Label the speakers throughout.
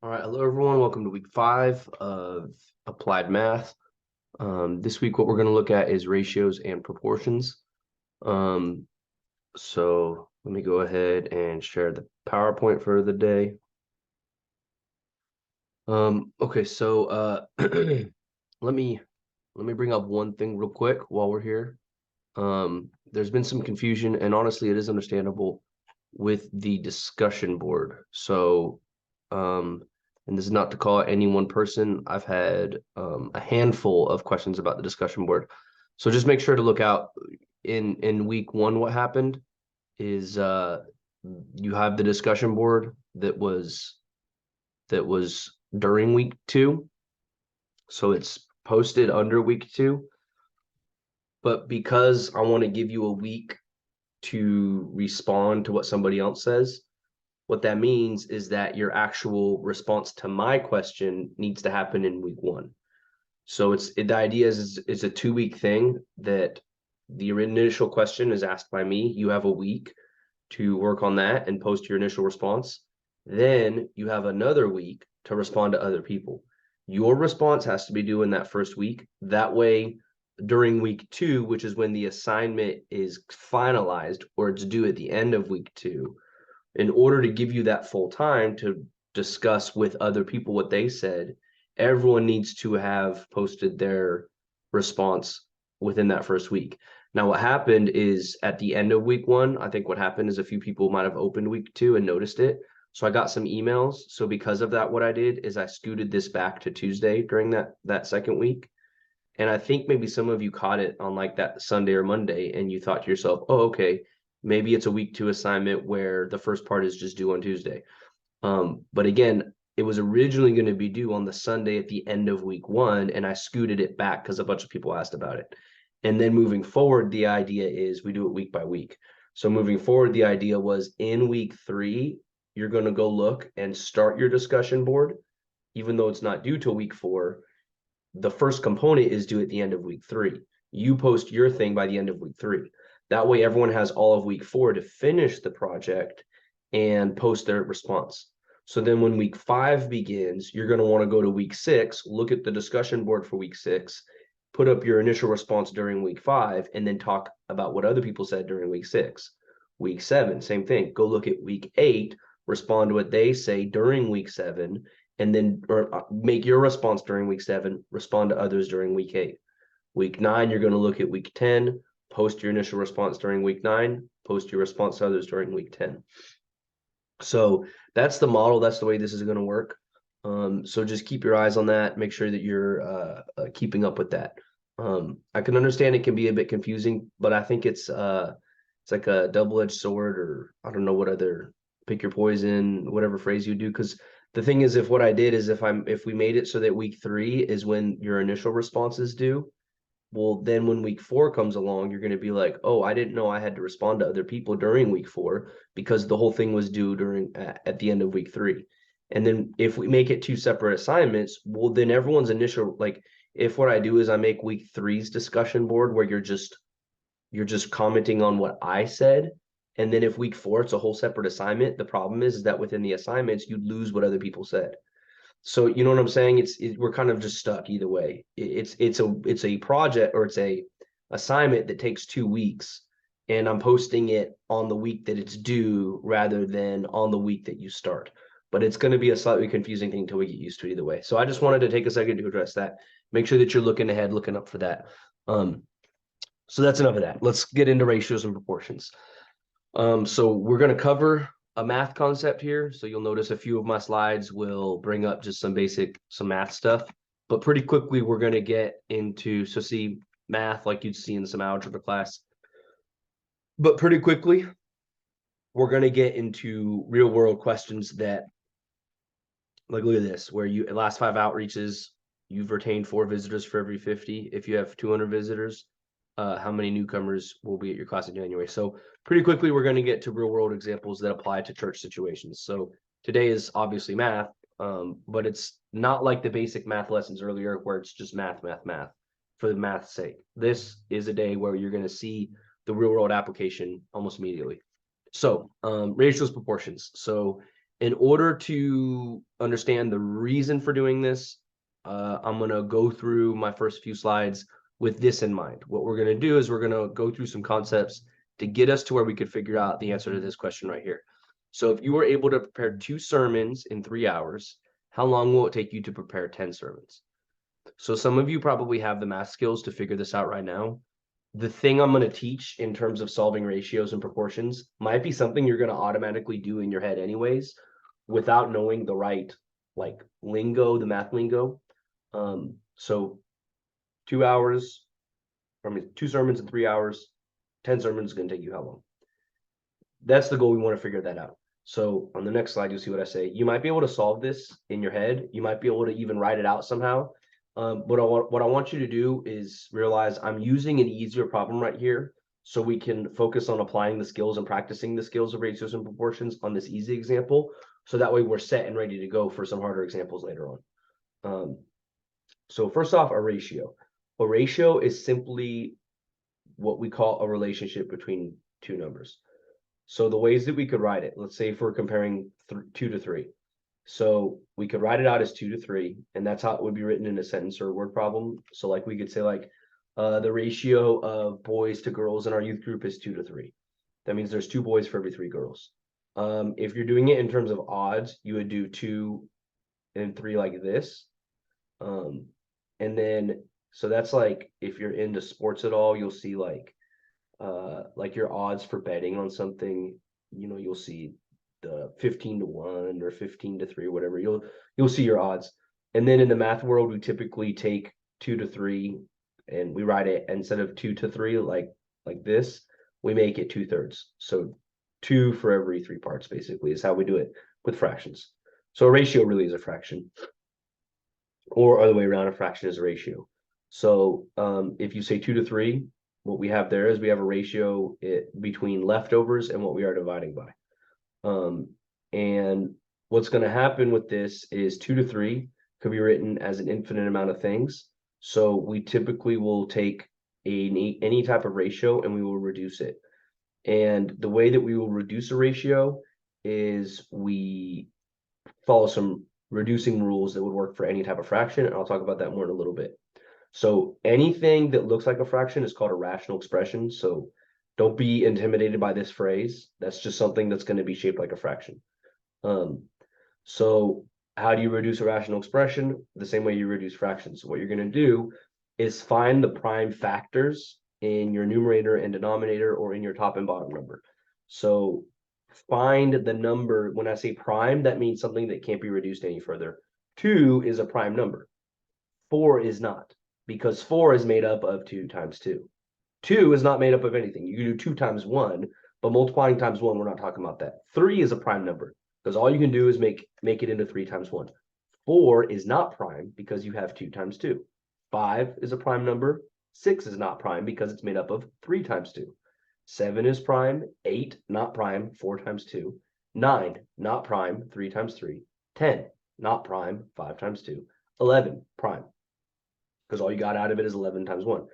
Speaker 1: All right, hello everyone. Welcome to week 5 of applied math. This week, what we're going to look at is ratios and proportions. So let me go ahead and share the PowerPoint for the day. Okay, so let me bring up one thing real quick while we're here. There's been some confusion, and honestly, it is understandable with the discussion board. So, and this is not to call out any one person. I've had a handful of questions about the discussion board. So just make sure to look out in week 1. What happened is you have the discussion board that was during week 2. So it's posted under week 2. But because I want to give you a week to respond to what somebody else says, what that means is that your actual response to my question needs to happen in week 1. So the idea is it's a 2-week thing that the initial question is asked by me. You have a week to work on that and post your initial response. Then you have another week to respond to other people. Your response has to be due in that first week. That way, during week 2, which is when the assignment is finalized or it's due at the end of week 2, in order to give you that full time to discuss with other people what they said, everyone needs to have posted their response within that first week. Now, what happened is at the end of week 1, I think what happened is a few people might have opened week 2 and noticed it. So I got some emails. So because of that, what I did is I scooted this back to Tuesday during that second week. And I think maybe some of you caught it on like that Sunday or Monday, and you thought to yourself, oh, okay, maybe it's a week 2 assignment where the first part is just due on Tuesday. But again, it was originally going to be due on the Sunday at the end of week 1, and I scooted it back because a bunch of people asked about it. And then moving forward, the idea is we do it week by week. So moving forward, the idea was in week 3, you're going to go look and start your discussion board, even though it's not due till week 4. The first component is due at the end of week 3. You post your thing by the end of week 3. That way, everyone has all of week 4 to finish the project and post their response. So then when week 5 begins, you're going to want to go to week 6, look at the discussion board for week 6, put up your initial response during week 5, and then talk about what other people said during week 6. Week 7, same thing. Go look at week 8, respond to what they say during week 7, and then make your response during week 7, respond to others during week 8. Week 9, you're going to look at week 10, post your initial response during week 9, post your response to others during week 10. So that's the model. That's the way this is going to work. So just keep your eyes on that. Make sure that you're keeping up with that. I can understand it can be a bit confusing, but I think it's like a double-edged sword, or I don't know what other pick your poison, whatever phrase you do. Because the thing is, if what I did is if we made it so that week 3 is when your initial response is due, well, then when week 4 comes along, you're going to be like, oh, I didn't know I had to respond to other people during week 4 because the whole thing was due at the end of week 3. And then if we make it 2 separate assignments, well, then everyone's initial, like, if what I do is I make week 3's discussion board where you're just commenting on what I said, and then if week 4 it's a whole separate assignment, the problem is that within the assignments you lose what other people said. So you know what I'm saying? We're kind of just stuck either way. It's a project, or it's a assignment that takes 2 weeks, and I'm posting it on the week that it's due rather than on the week that you start. But it's going to be a slightly confusing thing until we get used to it either way. So I just wanted to take a second to address that. Make sure that you're looking ahead, looking up for that. So that's enough of that. Let's get into ratios and proportions. So we're going to cover a math concept here. So you'll notice a few of my slides will bring up just some math stuff, but pretty quickly we're going to get into, so see math like you'd see in some algebra class, but pretty quickly we're going to get into real world questions that, like, look at this, where you last 5 outreaches, you've retained 4 visitors for every 50. If you have 200 visitors, how many newcomers will be at your class in January? So pretty quickly, we're going to get to real world examples that apply to church situations. So today is obviously math, but it's not like the basic math lessons earlier where it's just math for the math's sake. This is a day where you're going to see the real world application almost immediately. So ratios, proportions. So In order to understand the reason for doing this, I'm going to go through my first few slides with this in mind. What we're going to do is we're going to go through some concepts to get us to where we could figure out the answer to this question right here. So if you were able to prepare 2 sermons in 3 hours, how long will it take you to prepare 10 sermons? So some of you probably have the math skills to figure this out right now. The thing I'm going to teach in terms of solving ratios and proportions might be something you're going to automatically do in your head anyways, without knowing the right like lingo, the math lingo. So 2 hours, 2 sermons in 3 hours, 10 sermons is going to take you how long? That's the goal. We want to figure that out. So on the next slide, you'll see what I say. You might be able to solve this in your head. You might be able to even write it out somehow. But what I want you to do is realize I'm using an easier problem right here, so we can focus on applying the skills and practicing the skills of ratios and proportions on this easy example. So that way we're set and ready to go for some harder examples later on. So first off, a ratio. A ratio is simply what we call a relationship between two numbers. So the ways that we could write it, let's say if we're comparing 2 to 3. So we could write it out as 2 to 3, and that's how it would be written in a sentence or a word problem. So like we could say like the ratio of boys to girls in our youth group is 2 to 3. That means there's 2 boys for every 3 girls. If you're doing it in terms of odds, you would do 2 and 3 like this. And then so that's like if you're into sports at all, you'll see like your odds for betting on something, you'll see the 15 to 1 or 15 to 3, whatever. You'll see your odds. And then in the math world, we typically take 2 to 3 and we write it instead of 2 to 3 like this, we make it 2/3. So 2 for every 3 parts basically is how we do it with fractions. So a ratio really is a fraction, or other way around, a fraction is a ratio. So if you say 2 to 3, what we have there is we have a ratio between leftovers and what we are dividing by. And what's going to happen with this is 2 to 3 could be written as an infinite amount of things. So we typically will take any type of ratio and we will reduce it. And the way that we will reduce a ratio is we follow some reducing rules that would work for any type of fraction. And I'll talk about that more in a little bit. So anything that looks like a fraction is called a rational expression. So don't be intimidated by this phrase. That's just something that's going to be shaped like a fraction. So how do you reduce a rational expression? The same way you reduce fractions. So what you're going to do is find the prime factors in your numerator and denominator or in your top and bottom number. So find the number. When I say prime, that means something that can't be reduced any further. 2 is a prime number. 4 is not, because 4 is made up of 2 times 2. 2 is not made up of anything. You can do 2 times 1, but multiplying times 1, we're not talking about that. 3 is a prime number, because all you can do is make it into 3 times 1. 4 is not prime because you have 2 times 2. 5 is a prime number. 6 is not prime because it's made up of 3 times 2. 7 is prime. 8, not prime, 4 times 2. 9, not prime, 3 times 3. 10, not prime, 5 times 2. 11, prime, because all you got out of it is 11 times 1.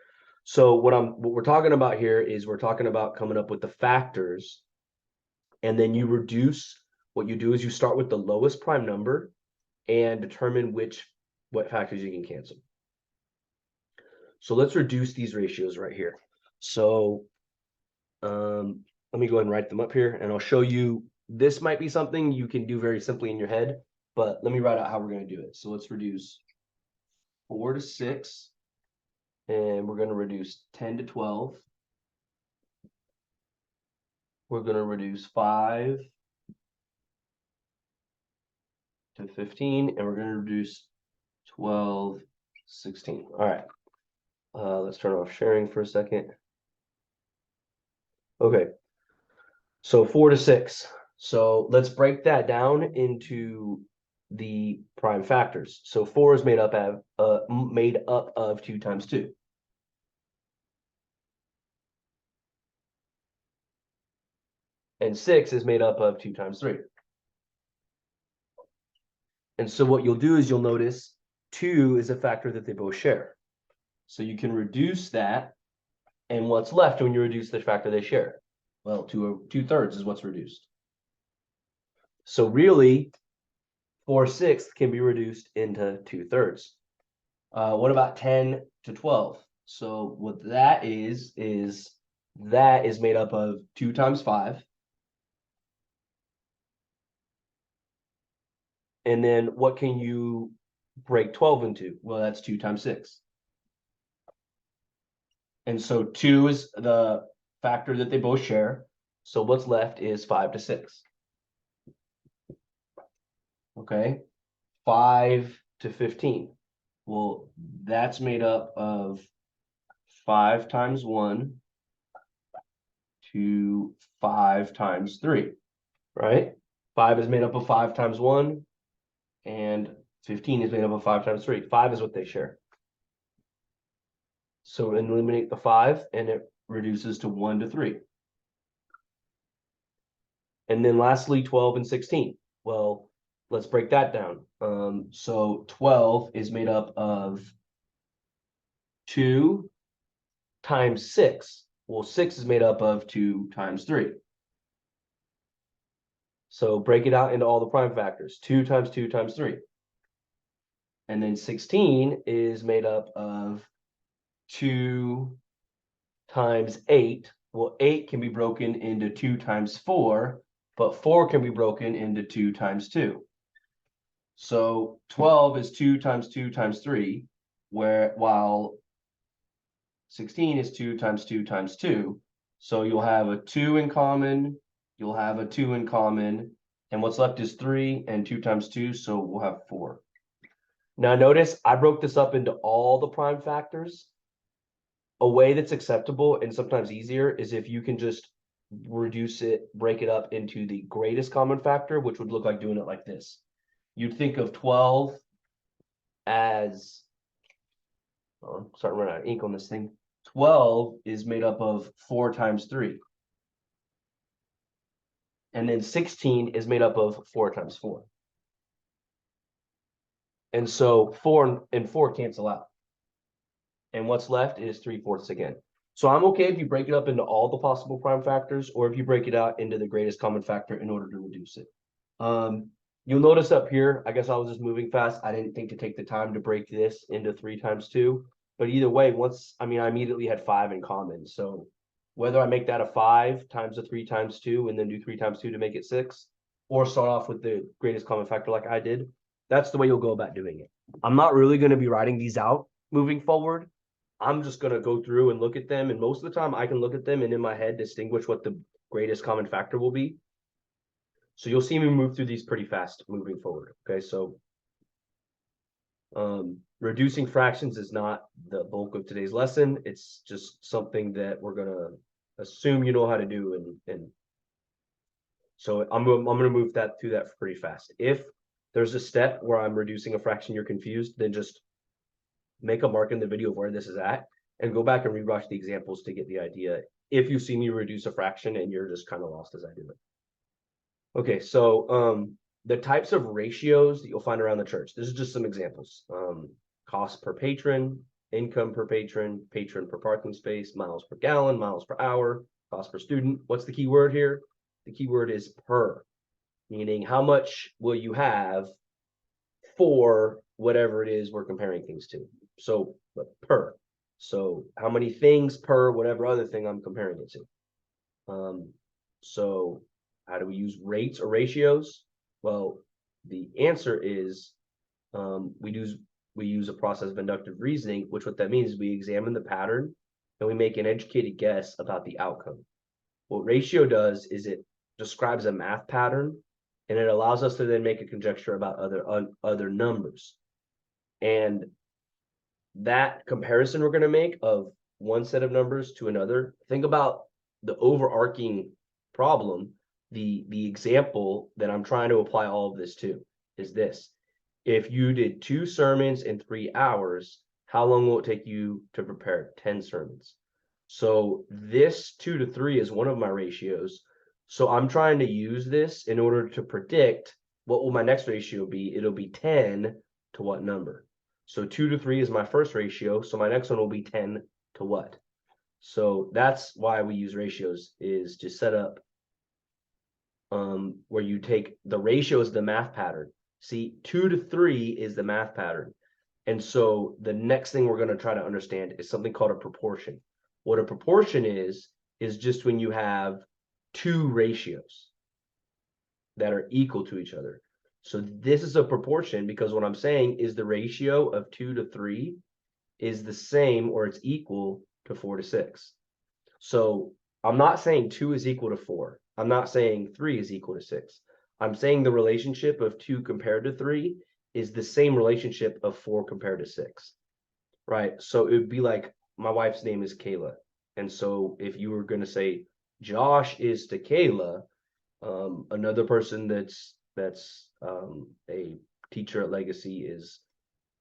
Speaker 1: So what we're talking about here is we're talking about coming up with the factors, and then you reduce. What you do is you start with the lowest prime number and determine what factors you can cancel. So let's reduce these ratios right here. So let me go ahead and write them up here, and I'll show you. This might be something you can do very simply in your head, but let me write out how we're going to do it. So let's reduce 4 to 6, and we're going to reduce 10 to 12. We're going to reduce 5 to 15, and we're going to reduce 12, 16. All right. Let's turn off sharing for a second. Okay. So 4 to 6. So let's break that down into the prime factors. So 4 is made up of 2 times 2. And 6 is made up of 2 times 3. And so what you'll do is you'll notice 2 is a factor that they both share. So you can reduce that. And what's left when you reduce the factor they share? Well, 2/3 is what's reduced. So really, 4/6 can be reduced into 2/3. What about 10 to 12? So what that is that is made up of 2 times 5. And then what can you break 12 into? Well, that's 2 times 6. And so 2 is the factor that they both share. So what's left is 5 to 6. Okay. 5 to 15. Well, that's made up of 5 times 1 to 5 times 3, right? 5 is made up of 5 times 1, and 15 is made up of 5 times 3. 5 is what they share. So eliminate the 5, and it reduces to 1 to 3. And then lastly, 12 and 16. Well, let's break that down. So 12 is made up of 2 times 6. Well, 6 is made up of 2 times 3. So break it out into all the prime factors. 2 times 2 times 3. And then 16 is made up of 2 times 8. Well, 8 can be broken into 2 times 4, but 4 can be broken into 2 times 2. So 12 is 2 times 2 times 3, while 16 is 2 times 2 times 2. So you'll have a 2 in common, you'll have a 2 in common, and what's left is 3, and 2 times 2, so we'll have 4. Now notice I broke this up into all the prime factors. A way that's acceptable and sometimes easier is if you can just break it up into the greatest common factor, which would look like doing it like this. You'd think of 12 as, oh, I'm starting to run out of ink on this thing. 12 is made up of 4 times 3. And then 16 is made up of 4 times 4. And so 4 and 4 cancel out. And what's left is 3/4 again. So I'm okay if you break it up into all the possible prime factors, or if you break it out into the greatest common factor in order to reduce it. You'll notice up here, I guess I was just moving fast. I didn't think to take the time to break this into 3 times 2. But either way, I immediately had 5 in common. So whether I make that a 5 times a 3 times 2 and then do 3 times 2 to make it 6, or start off with the greatest common factor like I did, that's the way you'll go about doing it. I'm not really going to be writing these out moving forward. I'm just going to go through and look at them. And most of the time I can look at them and in my head distinguish what the greatest common factor will be. So you'll see me move through these pretty fast moving forward. Okay, so reducing fractions is not the bulk of today's lesson. It's just something that we're going to assume you know how to do. And so I'm going to move through that pretty fast. If there's a step where I'm reducing a fraction you're confused, then just make a mark in the video of where this is at and go back and rewatch the examples to get the idea if you see me reduce a fraction and you're just kind of lost as I do it. Okay, so the types of ratios that you'll find around the church. This is just some examples. Cost per patron, income per patron, patron per parking space, miles per gallon, miles per hour, cost per student. What's the key word here? The key word is per, meaning how much will you have for whatever it is we're comparing things to. So per. So how many things per whatever other thing I'm comparing it to. So how do we use rates or ratios? Well, the answer is we use a process of inductive reasoning, which what that means is we examine the pattern and we make an educated guess about the outcome. What ratio does is it describes a math pattern and it allows us to then make a conjecture about other numbers. And that comparison we're going to make of one set of numbers to another, think about the overarching problem. The example that I'm trying to apply all of this to is this. If you did 2 sermons in 3 hours, how long will it take you to prepare 10 sermons? So this 2 to 3 is one of my ratios. So I'm trying to use this in order to predict what will my next ratio be. It'll be 10 to what number? So 2 to 3 is my first ratio. So my next one will be 10 to what? So that's why we use ratios, is to set up where you take the ratio is the math pattern. See, 2 to 3 is the math pattern. And so the next thing we're going to try to understand is something called a proportion. What a proportion is just when you have two ratios that are equal to each other. So this is a proportion because what I'm saying is the ratio of 2 to 3 is the same or it's equal to 4 to 6. So I'm not saying 2 is equal to 4. I'm not saying 3 is equal to 6. I'm saying the relationship of 2 compared to 3 is the same relationship of 4 compared to 6, right? So it would be like my wife's name is Kayla. And so if you were going to say Josh is to Kayla, another person that's a teacher at Legacy is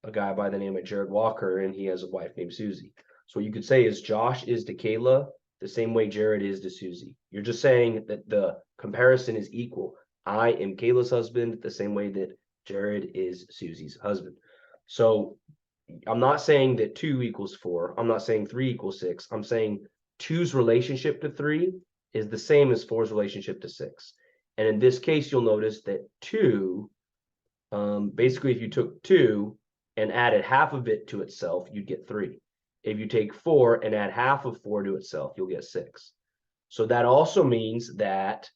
Speaker 1: a guy by the name of Jared Walker, and he has a wife named Susie. So what you could say is Josh is to Kayla the same way Jared is to Susie. You're just saying that the comparison is equal. I am Kayla's husband the same way that Jared is Susie's husband. So I'm not saying that 2 equals 4. I'm not saying 3 equals 6. I'm saying 2's relationship to 3 is the same as 4's relationship to 6. And in this case, you'll notice that 2, basically, if you took 2 and added half of it to itself, you'd get 3. If you take 4 and add half of 4 to itself, you'll get 6. So that also means that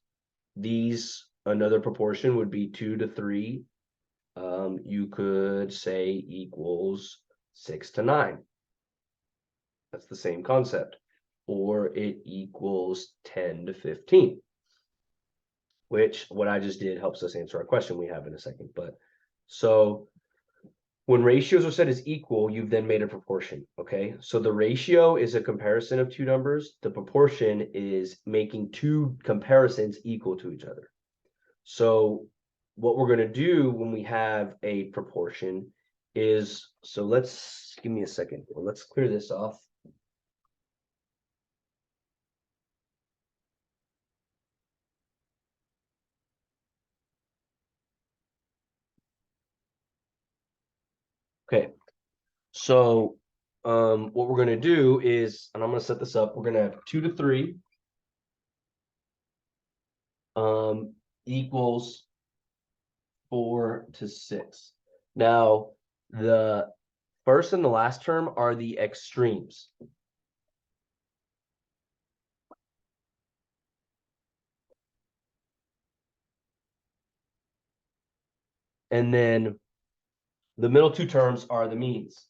Speaker 1: another proportion would be 2 to 3. You could say equals 6 to 9. That's the same concept. Or it equals 10 to 15, which what I just did helps us answer our question we have in a second. But so when ratios are set as equal, you've then made a proportion, okay? So the ratio is a comparison of two numbers. The proportion is making two comparisons equal to each other. So what we're going to do when we have a proportion is, so let's, give me a second. Well, let's clear this off. Okay, so what we're going to do is, and I'm going to set this up, we're going to have 2 to 3 equals 4 to 6. Now, the first and the last term are the extremes. And then the middle two terms are the means.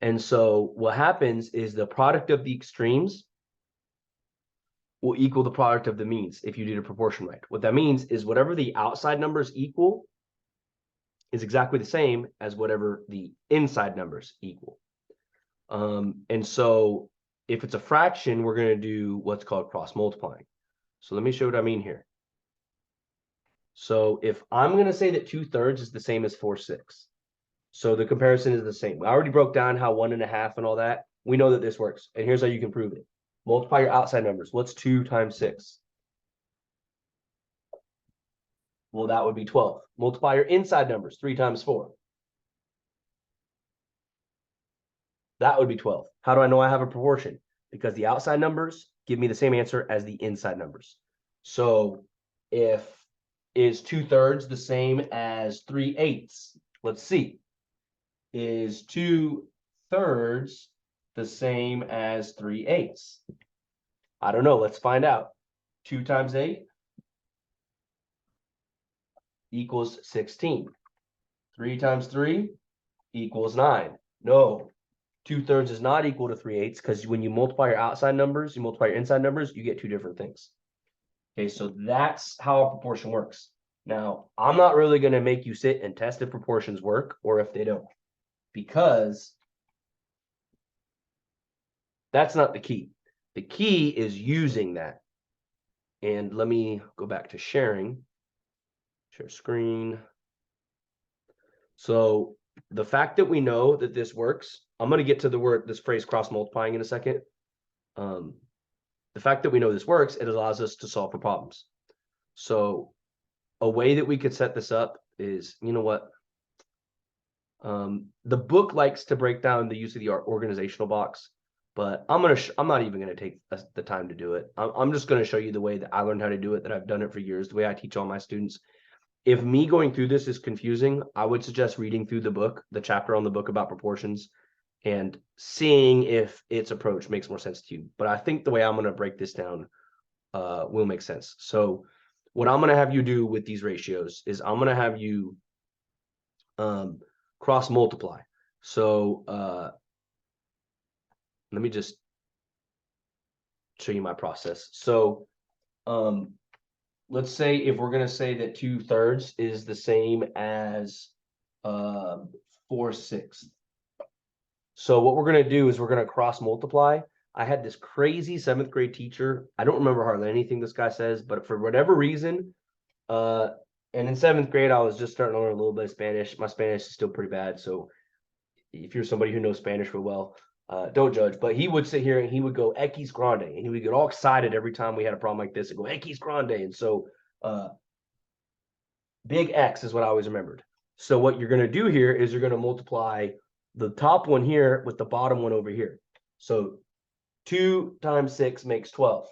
Speaker 1: And so what happens is the product of the extremes will equal the product of the means if you do the proportion right. What that means is whatever the outside numbers equal is exactly the same as whatever the inside numbers equal. And so if it's a fraction, we're going to do what's called cross multiplying. So let me show what I mean here. So if I'm going to say that 2/3 is the same as 4/6, so the comparison is the same. I already broke down how 1 1/2 and all that. We know that this works. And here's how you can prove it. Multiply your outside numbers. What's 2 times 6? Well, that would be 12. Multiply your inside numbers. 3 times 4. That would be 12. How do I know I have a proportion? Because the outside numbers give me the same answer as the inside numbers. So if is 2/3 the same as 3/8? Let's see. Is 2/3 the same as 3/8? I don't know. Let's find out. 2 times 8 equals 16. 3 times 3 equals 9. No, 2/3 is not equal to 3/8 because when you multiply your outside numbers, you multiply your inside numbers, you get two different things. Okay, so that's how a proportion works. Now, I'm not really going to make you sit and test if proportions work or if they don't, because that's not the key. The key is using that. And let me go back to sharing. Share screen. So the fact that we know that this works, I'm going to get to this phrase cross multiplying in a second. The fact that we know this works, it allows us to solve for problems. So a way that we could set this up is, you know what? The book likes to break down the use of the organizational box, but I'm not even gonna take the time to do it. I'm just gonna show you the way that I learned how to do it, that I've done it for years, the way I teach all my students. If me going through this is confusing, I would suggest reading through the book, the chapter on the book about proportions, and seeing if its approach makes more sense to you. But I think the way I'm going to break this down will make sense. So what I'm going to have you do with these ratios is I'm going to have you cross multiply. So let me just show you my process. So let's say if we're going to say that 2/3 is the same as 4/6. So what we're going to do is we're going to cross multiply. I had this crazy 7th grade teacher. I don't remember hardly anything this guy says, but for whatever reason, and in 7th grade, I was just starting to learn a little bit of Spanish. My Spanish is still pretty bad. So if you're somebody who knows Spanish real well, don't judge. But he would sit here and he would go X grande, and he would get all excited every time we had a problem like this and go X grande. And so big X is what I always remembered. So what you're going to do here is you're going to multiply the top one here with the bottom one over here. So 2 times 6 makes 12.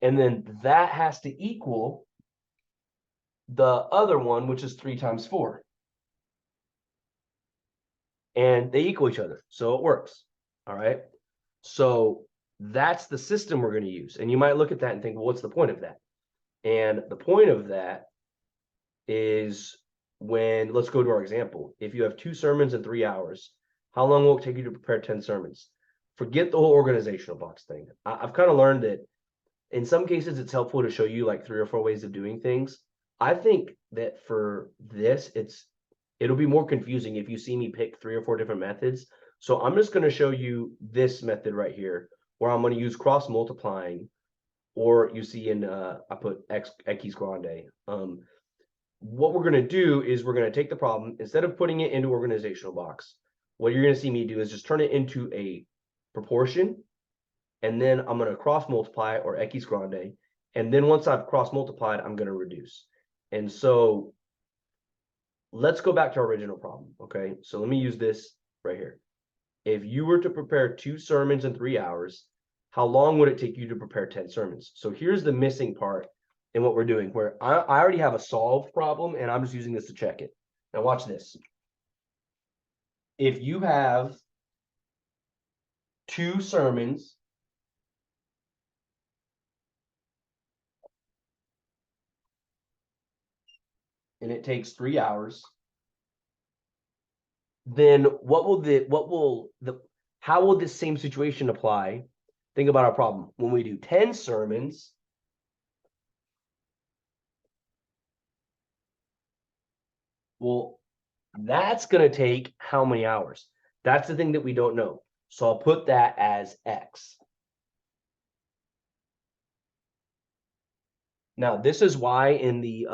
Speaker 1: And then that has to equal the other one, which is 3 times 4. And they equal each other. So it works. All right. So that's the system we're going to use. And you might look at that and think, well, what's the point of that? And the point of that is when, let's go to our example. If you have 2 sermons in 3 hours, how long will it take you to prepare 10 sermons? Forget the whole organizational box thing. I've kind of learned that in some cases it's helpful to show you like 3 or 4 ways of doing things. I think that for this, it'll be more confusing if you see me pick 3 or 4 different methods. So I'm just going to show you this method right here, where I'm going to use cross multiplying, or you see in I put X grande. What we're going to do is we're going to take the problem, instead of putting it into organizational box, what you're going to see me do is just turn it into a proportion, and then I'm going to cross multiply, or X grande, and then once I've cross multiplied, I'm going to reduce. And so let's go back to our original problem. Okay, so let me use this right here. If you were to prepare 2 sermons in 3 hours, how long would it take you to prepare 10 sermons? So here's the missing part in what we're doing, where I already have a solved problem and I'm just using this to check it. Now watch this. If you have 2 sermons and it takes 3 hours, then how will this same situation apply? Think about our problem. When we do 10 sermons, well, that's going to take how many hours? That's the thing that we don't know. So I'll put that as X. Now, this is why in the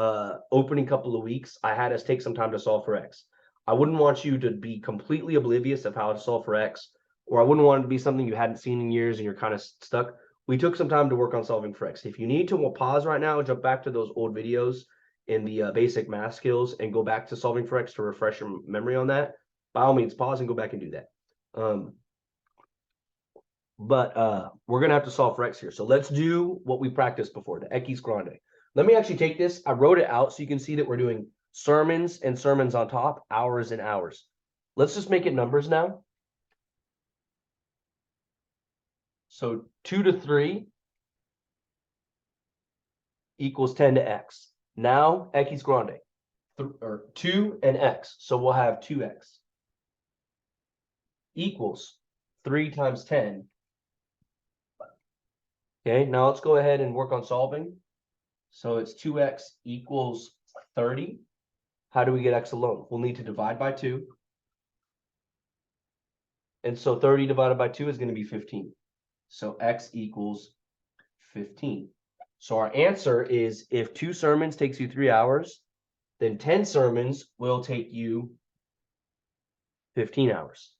Speaker 1: opening couple of weeks, I had us take some time to solve for X. I wouldn't want you to be completely oblivious of how to solve for X, or I wouldn't want it to be something you hadn't seen in years and you're kind of stuck. We took some time to work on solving for X. If you need to, we'll pause right now and jump back to those old videos in the basic math skills and go back to solving for X to refresh your memory on that. By all means, pause and go back and do that. But we're going to have to solve for X here. So let's do what we practiced before, the X grande. Let me actually take this. I wrote it out so you can see that we're doing sermons and sermons on top, hours and hours. Let's just make it numbers now. So 2 to 3 equals 10 to X. Now X grande, or 2 and X. So we'll have 2X equals 3 times 10. Okay, now let's go ahead and work on solving. So it's 2X equals 30. How do we get X alone? We'll need to divide by 2. And so 30 divided by 2 is going to be 15. So X equals 15. So our answer is, if 2 sermons takes you 3 hours, then 10 sermons will take you 15 hours.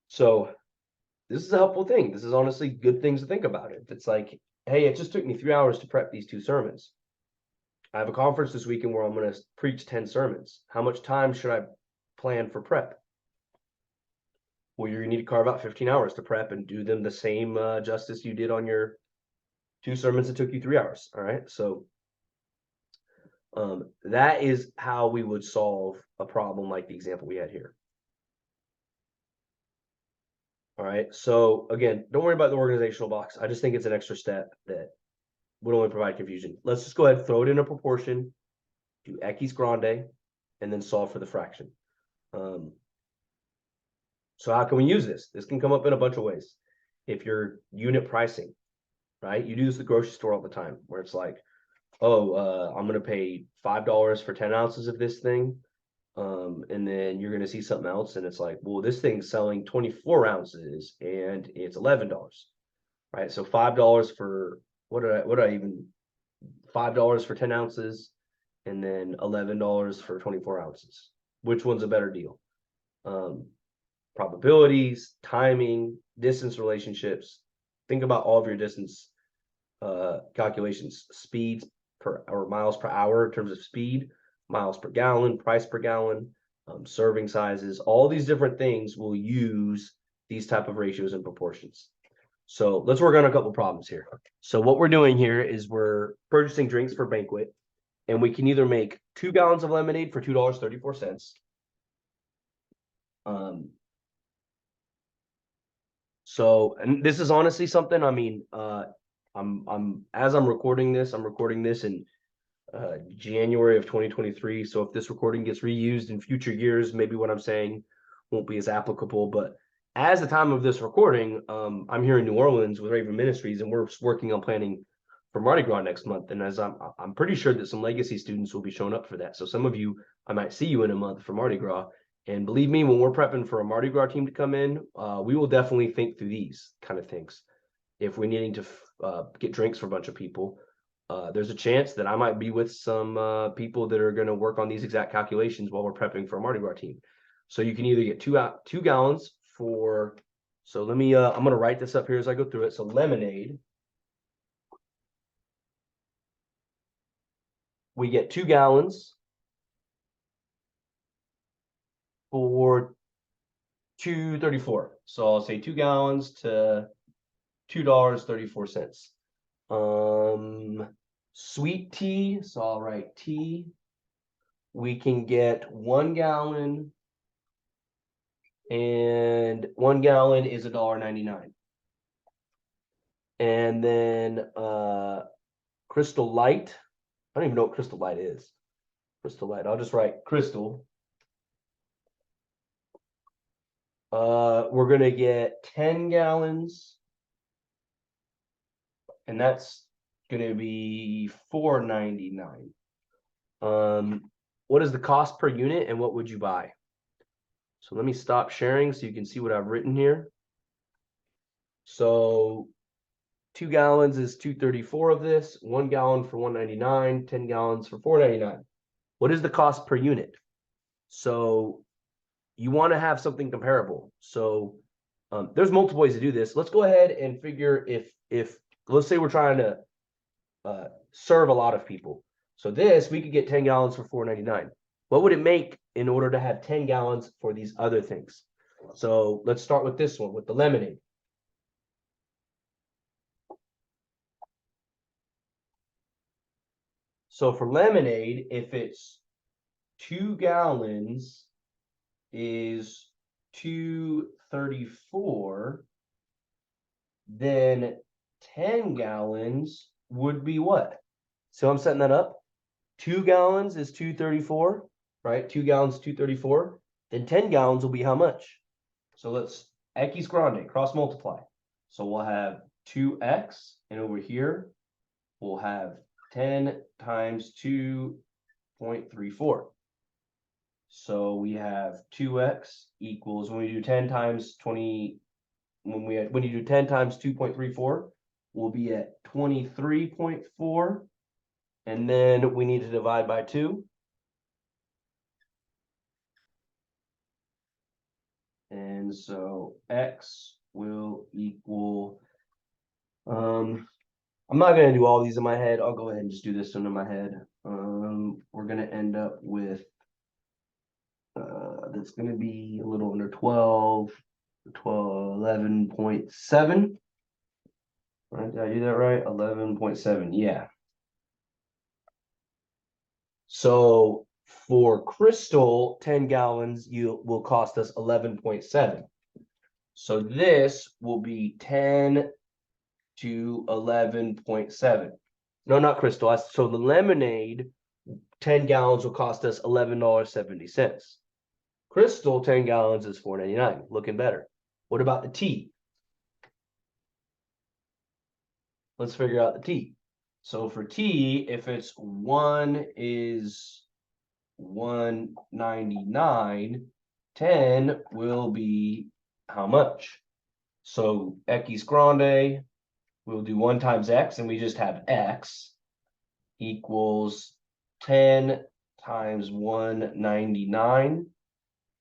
Speaker 1: So this is a helpful thing. This is honestly good things to think about. It. It's like, hey, it just took me 3 hours to prep these 2 sermons. I have a conference this weekend where I'm going to preach 10 sermons. How much time should I plan for prep? Well, you're gonna need to carve out 15 hours to prep and do them the same justice you did on your 2 sermons that took you 3 hours. All right. So that is how we would solve a problem like the example we had here. All right. So again, don't worry about the organizational box. I just think it's an extra step that would only provide confusion. Let's just go ahead, throw it in a proportion, do Equis Grande, and then solve for the fraction. So how can we use this? This can come up in a bunch of ways. If you're unit pricing, right? You do this at the grocery store all the time, where it's like, oh, I'm gonna pay $5 for 10 ounces of this thing. And then you're gonna see something else, and it's like, well, this thing's selling 24 ounces and it's $11, right? So $5 for what I even $5 for 10 ounces, and then $11 for 24 ounces. Which one's a better deal? Probabilities, timing, distance relationships. Think about all of your distance calculations, speeds per or miles per hour in terms of speed, miles per gallon, price per gallon, serving sizes. All these different things will use these type of ratios and proportions. So let's work on a couple problems here. So what we're doing here is we're purchasing drinks for banquet, and we can either make 2 gallons of lemonade for $2.34. So, and this is honestly something, I mean, as I'm recording this in January of 2023. So if this recording gets reused in future years, maybe what I'm saying won't be as applicable. But as the time of this recording, I'm here in New Orleans with Raven Ministries, and we're working on planning for Mardi Gras next month. And as I'm pretty sure that some legacy students will be showing up for that. So some of you, I might see you in a month for Mardi Gras. And believe me, when we're prepping for a Mardi Gras team to come in, we will definitely think through these kind of things. If we're needing to get drinks for a bunch of people, there's a chance that I might be with some people that are going to work on these exact calculations while we're prepping for a Mardi Gras team. So you can either get 2 gallons for, so let me, I'm going to write this up here as I go through it. So lemonade, we get 2 gallons for $2.34. So I'll say 2 gallons to $2.34. Sweet tea, so I'll write tea. We can get 1 gallon, and 1 gallon is $1.99. And then Crystal Light. I don't even know what Crystal Light is. Crystal Light. I'll just write Crystal. We're gonna get 10 gallons, and that's gonna be $4.99. What is the cost per unit, and what would you buy? So let me stop sharing so you can see what I've written here. So 2 gallons is $2.34 of this, 1 gallon for $1.99, 10 gallons for $4.99. What is the cost per unit? So you want to have something comparable. So there's multiple ways to do this. Let's go ahead and figure if let's say we're trying to serve a lot of people. So this, we could get 10 gallons for $4.99. What would it make in order to have 10 gallons for these other things? So let's start with this one, with the lemonade. So for lemonade, if it's 2 gallons is $2.34, then 10 gallons would be what? So I'm setting that up. 2 gallons is $2.34, right? 2 gallons, $2.34. Then 10 gallons will be how much? So let's Equis Grande, cross multiply. So we'll have 2x, and over here, we'll have 10 times 2.34. So we have 2x equals, when we do 10 times 20, when you do 10 times 2.34, we'll be at 23.4. And then we need to divide by 2. And so x will equal, I'm not going to do all these in my head. I'll go ahead and just do this one in my head. We're going to end up with, that's going to be a little under 12. 11.7. Right, did I do that right? 11.7. Yeah. So for Crystal, 10 gallons will cost us 11.7. So this will be 10 to 11.7. No, not Crystal. So the lemonade, 10 gallons will cost us $11.70. Crystal, 10 gallons is $4.99. Looking better. What about the tea? Let's figure out the tea. So for tea, if it's one is 199, 10 will be how much? So X grande, we'll do 1 times X, and we just have X equals 10 times 199.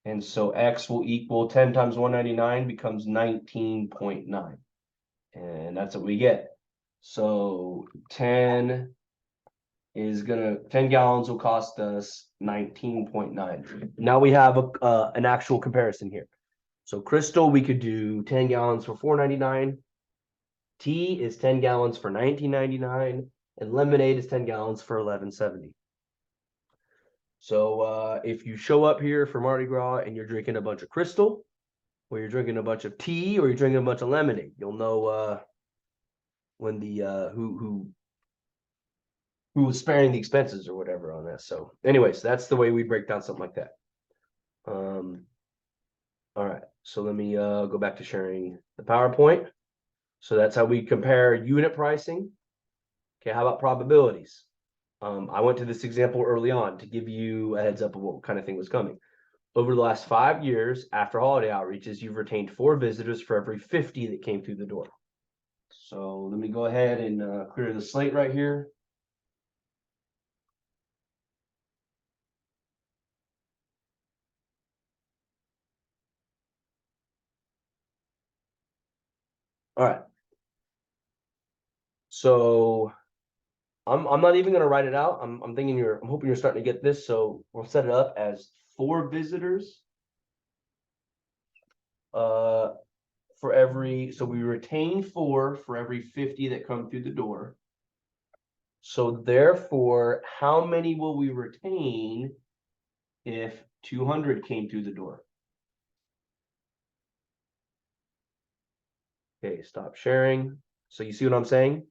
Speaker 1: And so X will equal 10 times 199 becomes 19.9. And that's what we get. So 10 gallons will cost us 19.9. Now we have an actual comparison here. So Crystal, we could do 10 gallons for $4.99. Tea is 10 gallons for $19.99, and lemonade is 10 gallons for $11.70. So if you show up here for Mardi Gras and you're drinking a bunch of Crystal, or you're drinking a bunch of tea, or you're drinking a bunch of lemonade, you'll know when the who was sparing the expenses or whatever on this. So anyways, that's the way we break down something like that. All right, so let me go back to sharing the PowerPoint. So that's how we compare unit pricing. Okay, how about probabilities? I went to this example early on to give you a heads up of what kind of thing was coming. Over the last 5 years, after holiday outreaches, you've retained 4 visitors for every 50 that came through the door. So let me go ahead and clear the slate right here. All right. So I'm not even gonna write it out. I'm hoping you're starting to get this. So we'll set it up as 4 visitors for every, so we retain 4 for every 50 that come through the door. So therefore, how many will we retain if 200 came through the door? Okay, stop sharing. So you see what I'm saying?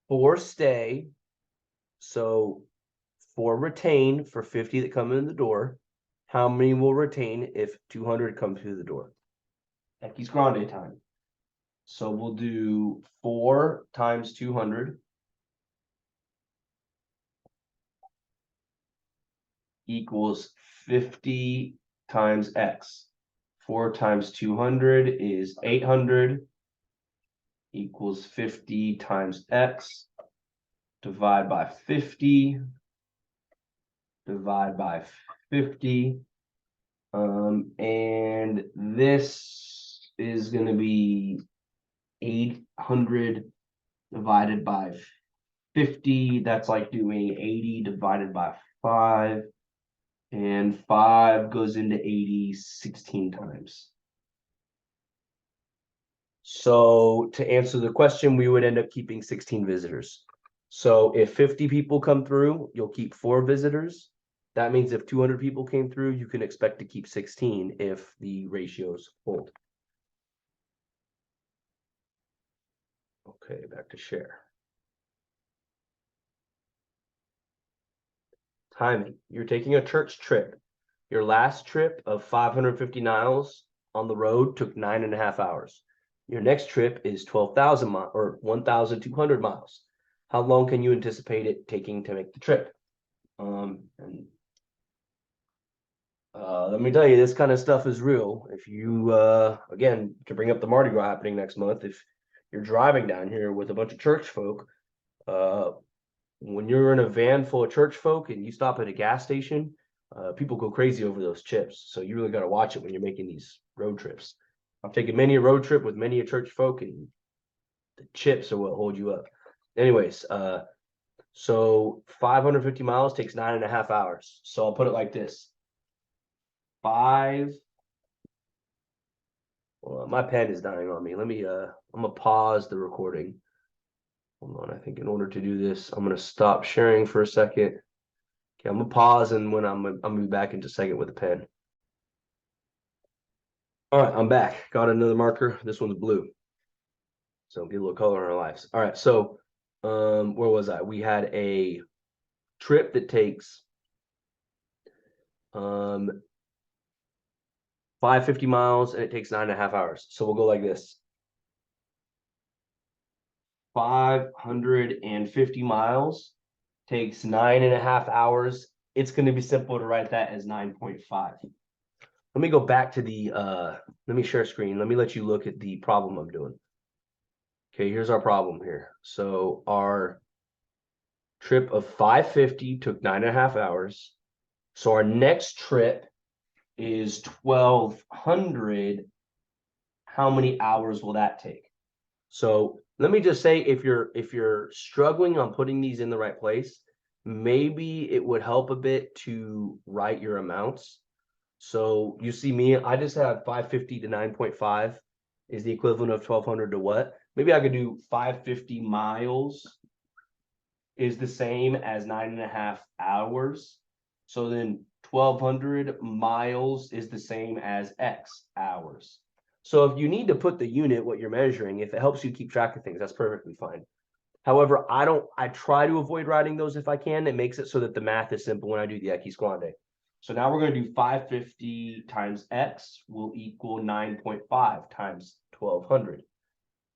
Speaker 1: 4 stay. So 4 retain for 50 that come in the door. How many will retain if 200 come through the door? X grande time. So we'll do 4 times 200 equals 50 times X. 4 times 200 is 800 equals 50 times X. Divide by 50. Divide by 50. And this is going to be 800 divided by 50. That's like doing 80 divided by 5. And 5 goes into 80 16 times. So to answer the question, we would end up keeping 16 visitors. So if 50 people come through, you'll keep 4 visitors. That means if 200 people came through, you can expect to keep 16 if the ratios hold. Okay, back to share. Timing. You're taking a church trip. Your last trip of 550 miles on the road took 9.5 hours. Your next trip is 12,000 miles or 1,200 miles. How long can you anticipate it taking to make the trip? Let me tell you, this kind of stuff is real. If you, again, to bring up the Mardi Gras happening next month, if you're driving down here with a bunch of church folk, when you're in a van full of church folk and you stop at a gas station, people go crazy over those chips. So you really got to watch it when you're making these road trips. I've taken many a road trip with many a church folk, and the chips are what hold you up. Anyways, so 550 miles takes 9.5 hours. So I'll put it like this: 5 Well, my pen is dying on me. Let me I'm gonna pause the recording. Hold on, I think in order to do this, I'm gonna stop sharing for a second. Okay, I'm gonna pause, and when I'm gonna be back in just a second with a pen. All right, I'm back. Got another marker. This one's blue. So get a little color in our lives. All right, so where was I? We had a trip that takes 550 miles and it takes 9.5 hours. So we'll go like this. 550 miles takes 9.5 hours. It's going to be simple to write that as 9.5. Let me go back to the let me share screen. Let me let you look at the problem I'm doing. Okay, here's our problem here. So our trip of 550 took 9.5 hours. So our next trip is 1200. How many hours will that take? So let me just say, if you're struggling on putting these in the right place, maybe it would help a bit to write your amounts. So you see me, I just have 550 to 9.5 is the equivalent of 1200 to what? Maybe I could do 550 miles is the same as 9.5 hours. So then 1200 miles is the same as X hours. So if you need to put the unit, what you're measuring, if it helps you keep track of things, that's perfectly fine. However, I try to avoid writing those if I can. It makes it so that the math is simple when I do the Equisquande. So now we're going to do 550 times X will equal 9.5 times 1200.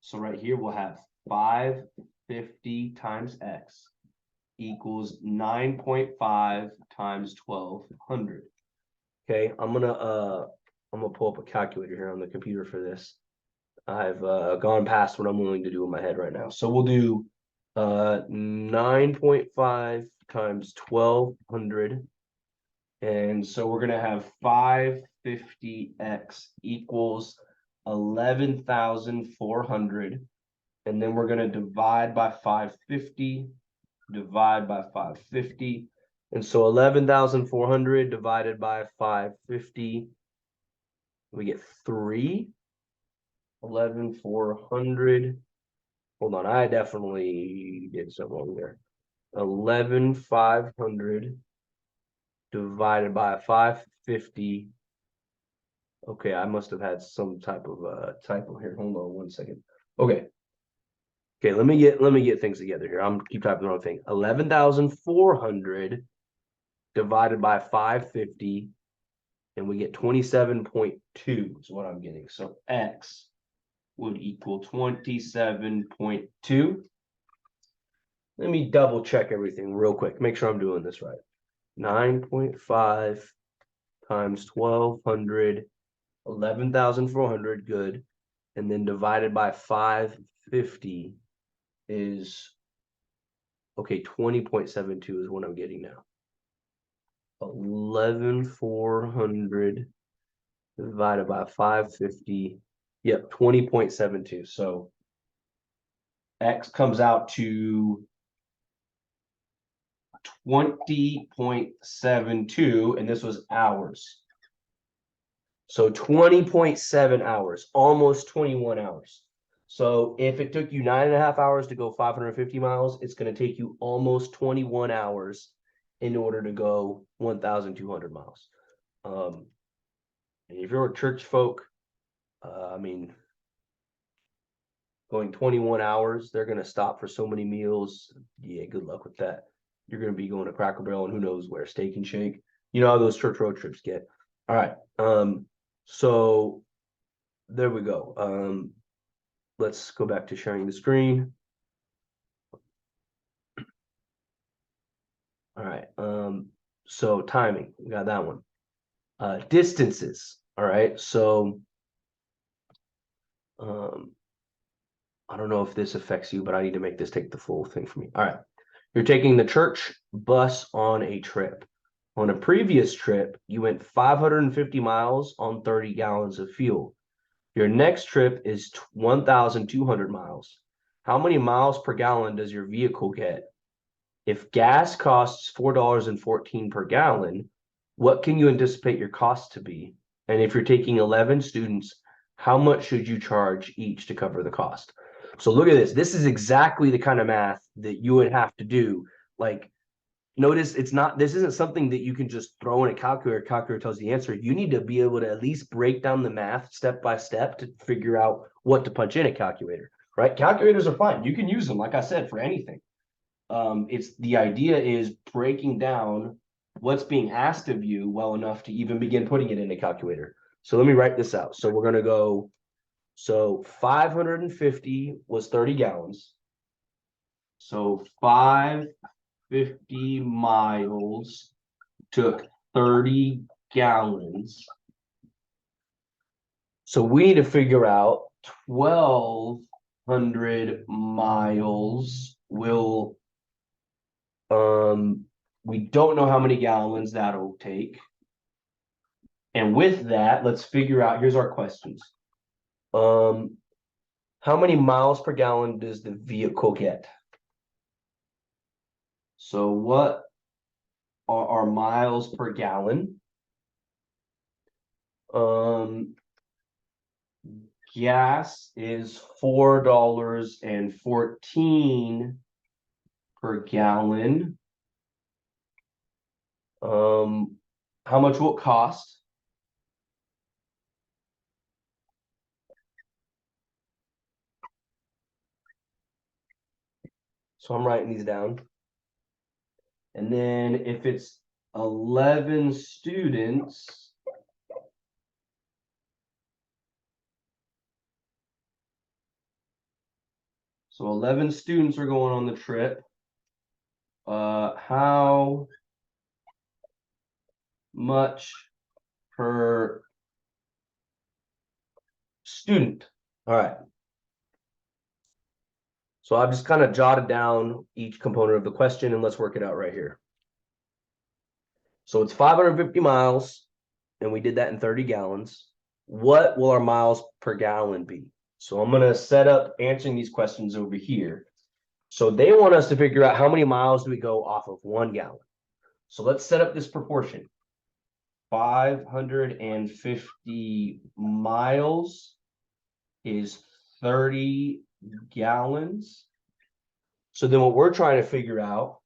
Speaker 1: So right here we'll have 550 times X equals 9.5 times 1200. Okay, I'm gonna pull up a calculator here on the computer for this. I've gone past what I'm willing to do in my head right now. So we'll do 9.5 times 1200. And so we're gonna have 550x equals 11,400. And then we're gonna divide by 550, divide by 550. And so 11,400 divided by 550, we get 3. 11,400. Hold on, I definitely did something wrong there. 11,500 divided by 550. Okay, I must have had some type of typo here. Hold on one second. Okay. Okay, let me get things together here. I'm keep typing the wrong thing. 11,400 divided by 550, and we get 27.2 is what I'm getting. So X would equal 27.2. Let me double check everything real quick. Make sure I'm doing this right. 9.5 times 1200, 11,400, good. And then divided by 550 is, okay, 20.72 is what I'm getting now. 11,400 divided by 550. Yep, 20.72. So X comes out to 20.72, and this was hours. So 20.7 hours, almost 21 hours. So if it took you 9.5 hours to go 550 miles, it's going to take you almost 21 hours in order to go 1,200 miles. And if you're a church folk, I mean, going 21 hours, they're going to stop for so many meals. Yeah, good luck with that. You're going to be going to Cracker Barrel and who knows where, Steak and Shake. You know how those church road trips get. All right. So there we go. Let's go back to sharing the screen. All right. So timing, we got that one. Distances. All right. So I don't know if this affects you, but I need to make this take the full thing for me. All right. You're taking the church bus on a trip. On a previous trip, you went 550 miles on 30 gallons of fuel. Your next trip is 1,200 miles. How many miles per gallon does your vehicle get? If gas costs $4.14 per gallon, what can you anticipate your cost to be? And if you're taking 11 students, how much should you charge each to cover the cost? So look at this. This is exactly the kind of math that you would have to do. Like, notice this isn't something that you can just throw in a calculator tells the answer. You need to be able to at least break down the math step by step to figure out what to punch in a calculator, right? Calculators are fine. You can use them, like I said, for anything. It's the idea is breaking down what's being asked of you well enough to even begin putting it in a calculator. So let me write this out. So we're going to go, so 550 was 30 gallons. So 550 miles took 30 gallons. So we need to figure out 1,200 miles will, we don't know how many gallons that'll take. And with that, let's figure out, here's our questions. How many miles per gallon does the vehicle get? So what are our miles per gallon? Gas is $4.14 per gallon. How much will it cost? So I'm writing these down. And then if it's 11 students, so 11 students are going on the trip. How much per student? All right. So I've just kind of jotted down each component of the question, and let's work it out right here. So it's 550 miles, and we did that in 30 gallons. What will our miles per gallon be? So I'm going to set up answering these questions over here. So they want us to figure out how many miles do we go off of 1 gallon. So let's set up this proportion. 550 miles is 30 gallons. So then what we're trying to figure out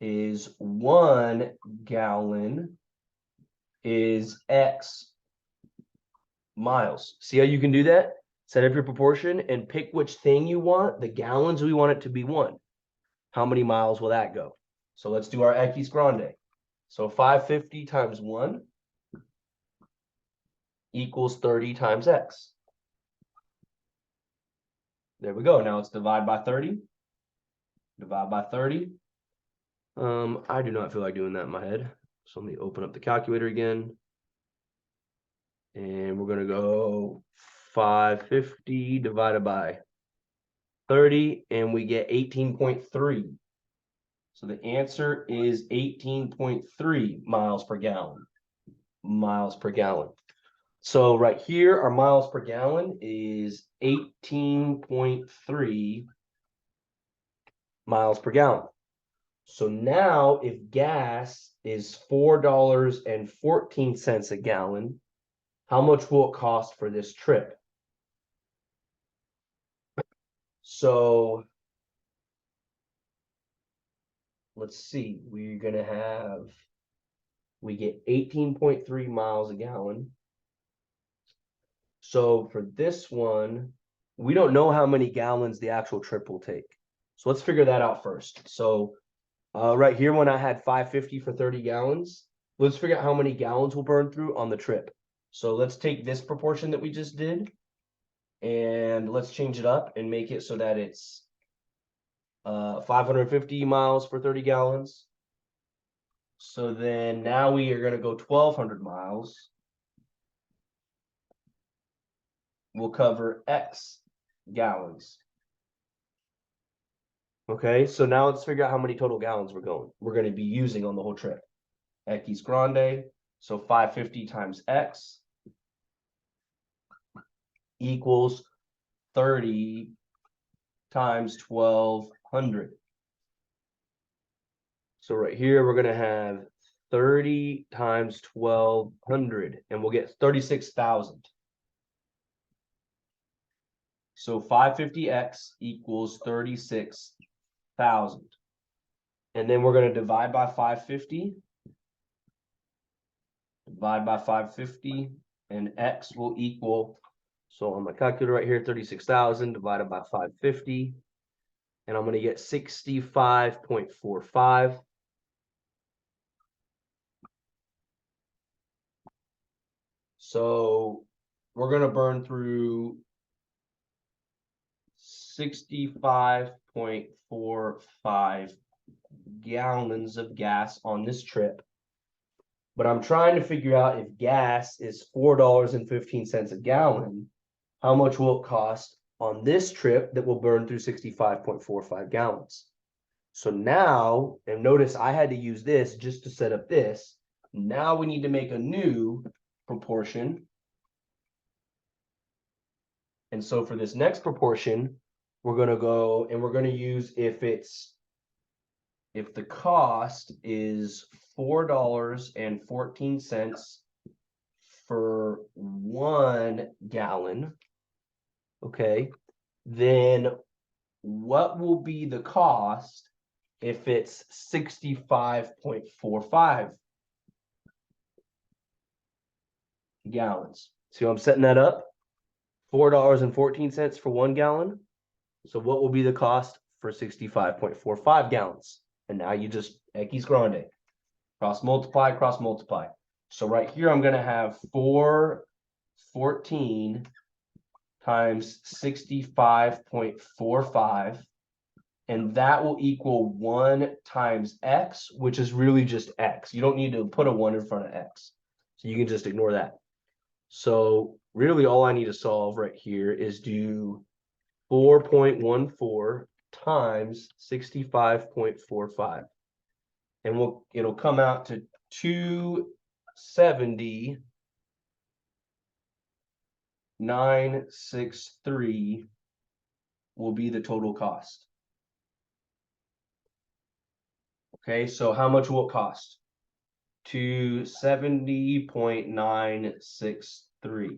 Speaker 1: is 1 gallon is X miles. See how you can do that? Set up your proportion and pick which thing you want. The gallons, we want it to be 1. How many miles will that go? So let's do our X grande. So 550 times 1 equals 30 times X. There we go. Now let's divide by 30. Divide by 30. I do not feel like doing that in my head. So let me open up the calculator again. And we're going to go 550 divided by 30, and we get 18.3. So the answer is 18.3 miles per gallon. Miles per gallon. So right here, our miles per gallon is 18.3 miles per gallon. So now if gas is $4.14 a gallon, how much will it cost for this trip? So let's see, we get 18.3 miles a gallon. So for this one, we don't know how many gallons the actual trip will take. So let's figure that out first. So right here, when I had 550 for 30 gallons, let's figure out how many gallons we'll burn through on the trip. So let's take this proportion that we just did, and let's change it up and make it so that it's 550 miles for 30 gallons. So then now we are going to go 1,200 miles. We'll cover X gallons. Okay, so now let's figure out how many total gallons we're going to be using on the whole trip. X grande, so 550 times X equals 30 times 1,200. So right here, we're going to have 30 times 1,200, and we'll get 36,000. So 550x equals 36,000. And then we're going to divide by 550. Divide by 550, and x will equal, so on my calculator right here, 36,000 divided by 550, and I'm going to get 65.45. So we're going to burn through 65.45 gallons of gas on this trip. But I'm trying to figure out if gas is $4.15 a gallon, how much will it cost on this trip that will burn through 65.45 gallons? So now, and notice I had to use this just to set up this. Now we need to make a new proportion. And so for this next proportion, we're going to go and we're going to use if the cost is $4.14 for 1 gallon, okay, then what will be the cost if it's 65.45 gallons? See how I'm setting that up? $4.14 for 1 gallon. So what will be the cost for 65.45 gallons? And now you just X grande. Cross multiply, cross multiply. So right here, I'm going to have 414 times 65.45. And that will equal 1 times x, which is really just x. You don't need to put a 1 in front of x. So you can just ignore that. So really all I need to solve right here is do 4.14 times 65.45. And it'll come out to 270,963 will be the total cost. Okay, so how much will it cost? 270.963.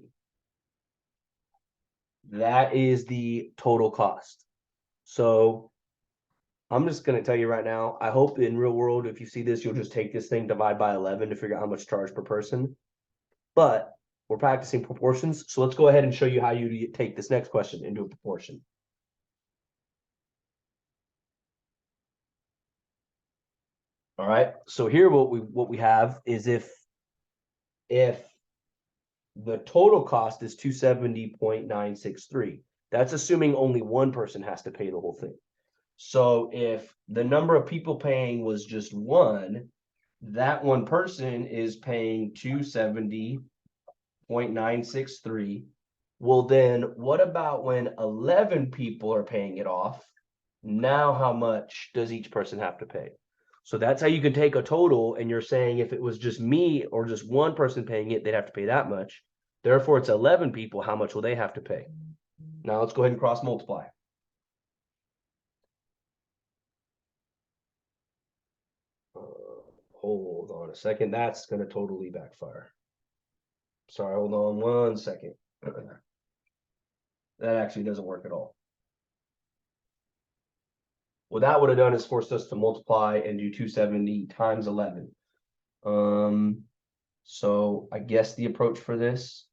Speaker 1: That is the total cost. So I'm just going to tell you right now, I hope in real world, if you see this, you'll just take this thing, divide by 11 to figure out how much charge per person. But we're practicing proportions. So let's go ahead and show you how you take this next question into a proportion. All right. So here what we have is if the total cost is 270.963, that's assuming only one person has to pay the whole thing. So if the number of people paying was just one, that one person is paying 270.963. Well, then what about when 11 people are paying it off? Now how much does each person have to pay? So that's how you can take a total, and you're saying if it was just me or just one person paying it, they'd have to pay that much. Therefore, it's 11 people. How much will they have to pay? Now let's go ahead and cross multiply. Hold on a second. That's going to totally backfire. Sorry, hold on 1 second. That actually doesn't work at all. What that would have done is forced us to multiply and do 270 times 11. So I guess the approach for this,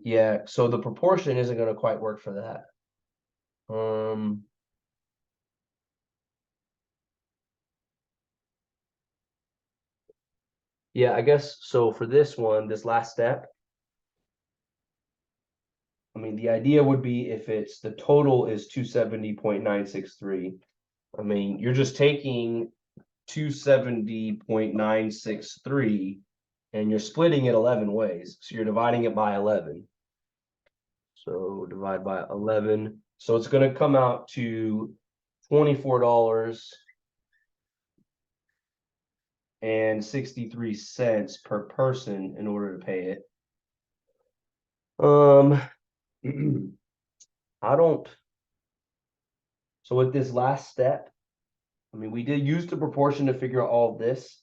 Speaker 1: yeah, so the proportion isn't going to quite work for that. Yeah, I guess so for this one, this last step, I mean, the idea would be if it's the total is 270.963. I mean, you're just taking 270.963 and you're splitting it 11 ways. So you're dividing it by 11. So divide by 11. So it's going to come out to $24.63 per person in order to pay it. I don't. So with this last step, I mean, we did use the proportion to figure out all of this.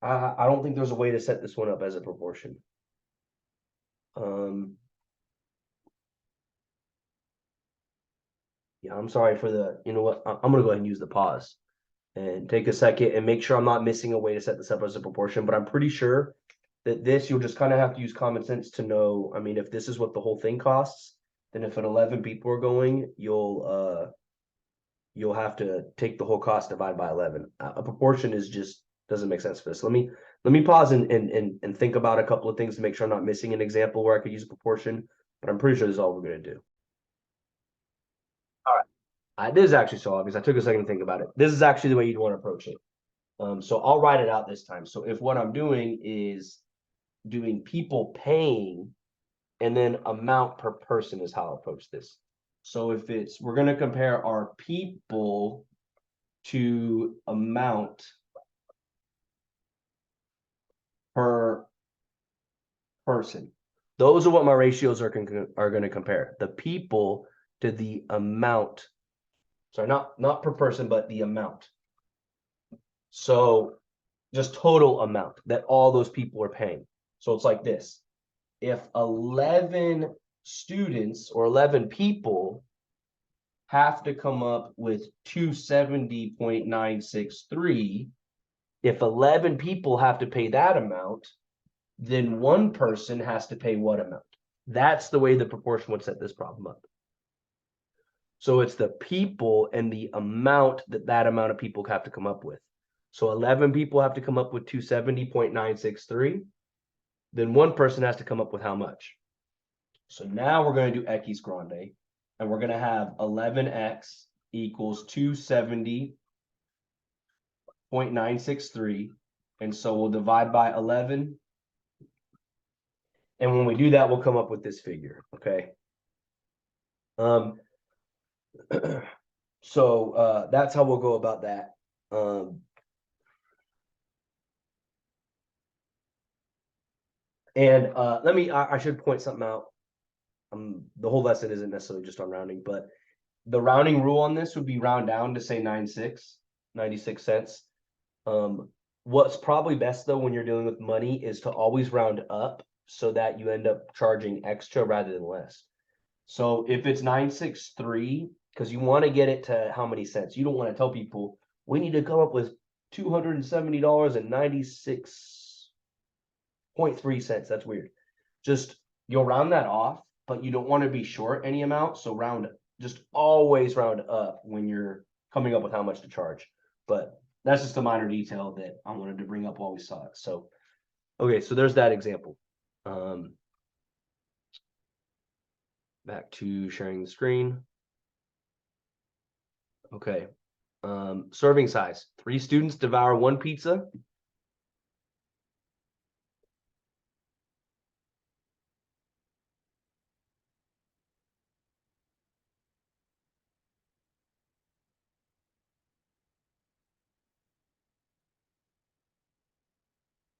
Speaker 1: I don't think there's a way to set this one up as a proportion. Yeah, I'm sorry for the, you know what, I'm gonna go ahead and use the pause and take a second and make sure I'm not missing a way to set this up as a proportion, but I'm pretty sure that this, you'll just kind of have to use common sense to know, I mean, if this is what the whole thing costs, then if an 11 people are going, you'll have to take the whole cost divide by 11. A proportion is just doesn't make sense for this. Let me pause and think about a couple of things to make sure I'm not missing an example where I could use a proportion, but I'm pretty sure this is all we're gonna do. All right. This is actually so obvious. I took a second to think about it. This is actually the way you'd want to approach it. So I'll write it out this time. So if what I'm doing is doing people paying and then amount per person is how I approach this. So if we're going to compare our people to amount per person. Those are what my ratios are going to compare. The people to the amount. Sorry, not per person, but the amount. So just total amount that all those people are paying. So it's like this. If 11 students or 11 people have to come up with 270.963, if 11 people have to pay that amount, then one person has to pay what amount? That's the way the proportion would set this problem up. So it's the people and the amount that amount of people have to come up with. So 11 people have to come up with 270.963. Then one person has to come up with how much? So now we're going to do X grande, and we're going to have 11x equals 270.963. And so we'll divide by 11. And when we do that, we'll come up with this figure, okay? So that's how we'll go about that. And I should point something out. The whole lesson isn't necessarily just on rounding, but the rounding rule on this would be round down to say 96 cents. What's probably best though when you're dealing with money is to always round up so that you end up charging extra rather than less. So if it's 963, because you want to get it to how many cents, you don't want to tell people we need to come up with $270.96.3. That's weird. Just you'll round that off, but you don't want to be short any amount. So just always round up when you're coming up with how much to charge. But that's just a minor detail that I wanted to bring up while we saw it. So, okay, so there's that example. Back to sharing the screen. Okay. Serving size. 3 students devour 1 pizza.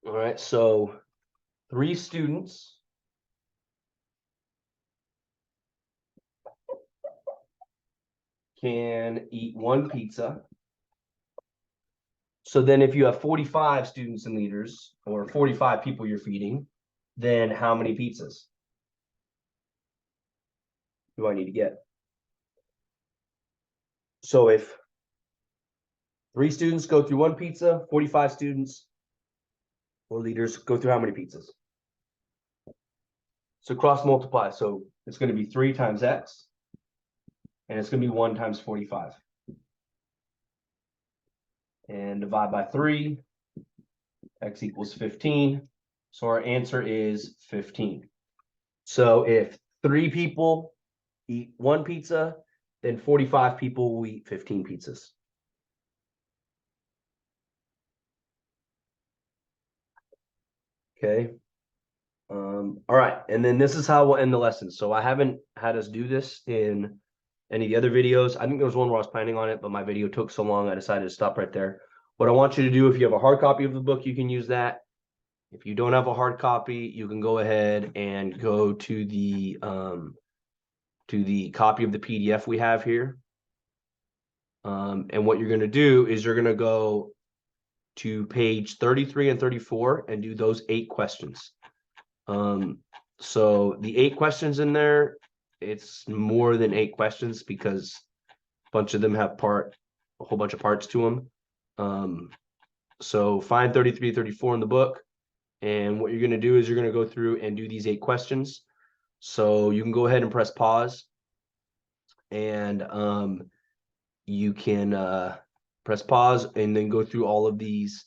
Speaker 1: All right, so 3 students can eat 1 pizza. So then if you have 45 students and leaders or 45 people you're feeding, then how many pizzas do I need to get? So if 3 students go through 1 pizza, 45 students or leaders go through how many pizzas? So cross multiply. So it's going to be 3 times X, and it's going to be 1 times 45. And divide by 3, X equals 15. So our answer is 15. So if 3 people eat 1 pizza, then 45 people will eat 15 pizzas. Okay. All right. And then this is how we'll end the lesson. So I haven't had us do this in any of the other videos. I think there was one where I was planning on it, but my video took so long, I decided to stop right there. What I want you to do, if you have a hard copy of the book, you can use that. If you don't have a hard copy, you can go ahead and go to the copy of the PDF we have here. And what you're going to do is you're going to go to page 33 and 34 and do those 8 questions. So the 8 questions in there, it's more than 8 questions because bunch of them have a whole bunch of parts to them. So find 33, 34 in the book. And what you're going to do is you're going to go through and do these 8 questions. So you can go ahead and press pause. And you can press pause and then go through all of these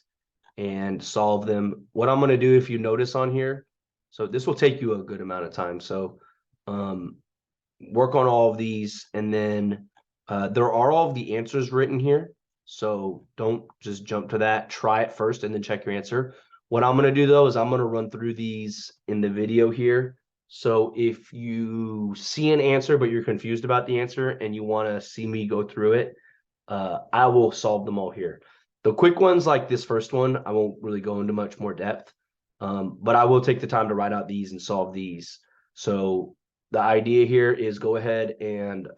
Speaker 1: and solve them. What I'm going to do, if you notice on here, so this will take you a good amount of time. So work on all of these, and then there are all of the answers written here. So don't just jump to that. Try it first and then check your answer. What I'm going to do, though, is I'm going to run through these in the video here. So if you see an answer, but you're confused about the answer and you want to see me go through it, I will solve them all here. The quick ones, like this first one, I won't really go into much more depth, but I will take the time to write out these and solve these. So the idea here is go ahead and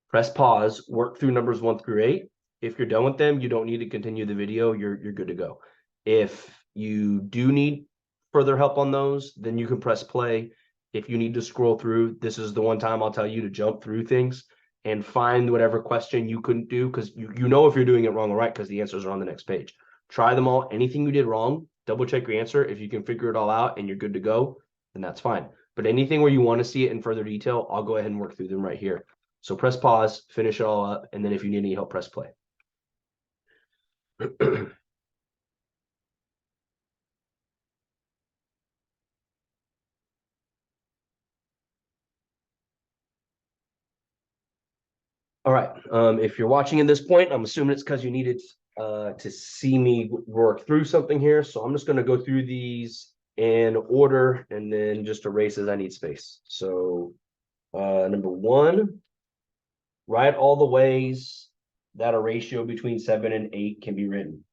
Speaker 1: press pause, work through numbers 1 through 8. If you're done with them, you don't need to continue the video. You're good to go. If you do need further help on those, then you can press play. If you need to scroll through, this is the one time I'll tell you to jump through things and find whatever question you couldn't do, because you know if you're doing it wrong or right, because the answers are on the next page. Try them all. Anything you did wrong, double check your answer. If you can figure it all out and you're good to go, then that's fine. But anything where you want to see it in further detail, I'll go ahead and work through them right here. So press pause, finish it all up, and then if you need any help, press play. All right. If you're watching at this point, I'm assuming it's because you needed to see me work through something here. So I'm just going to go through these in order and then just erase as I need space. So number 1, write all the ways that a ratio between 7 and 8 can be written.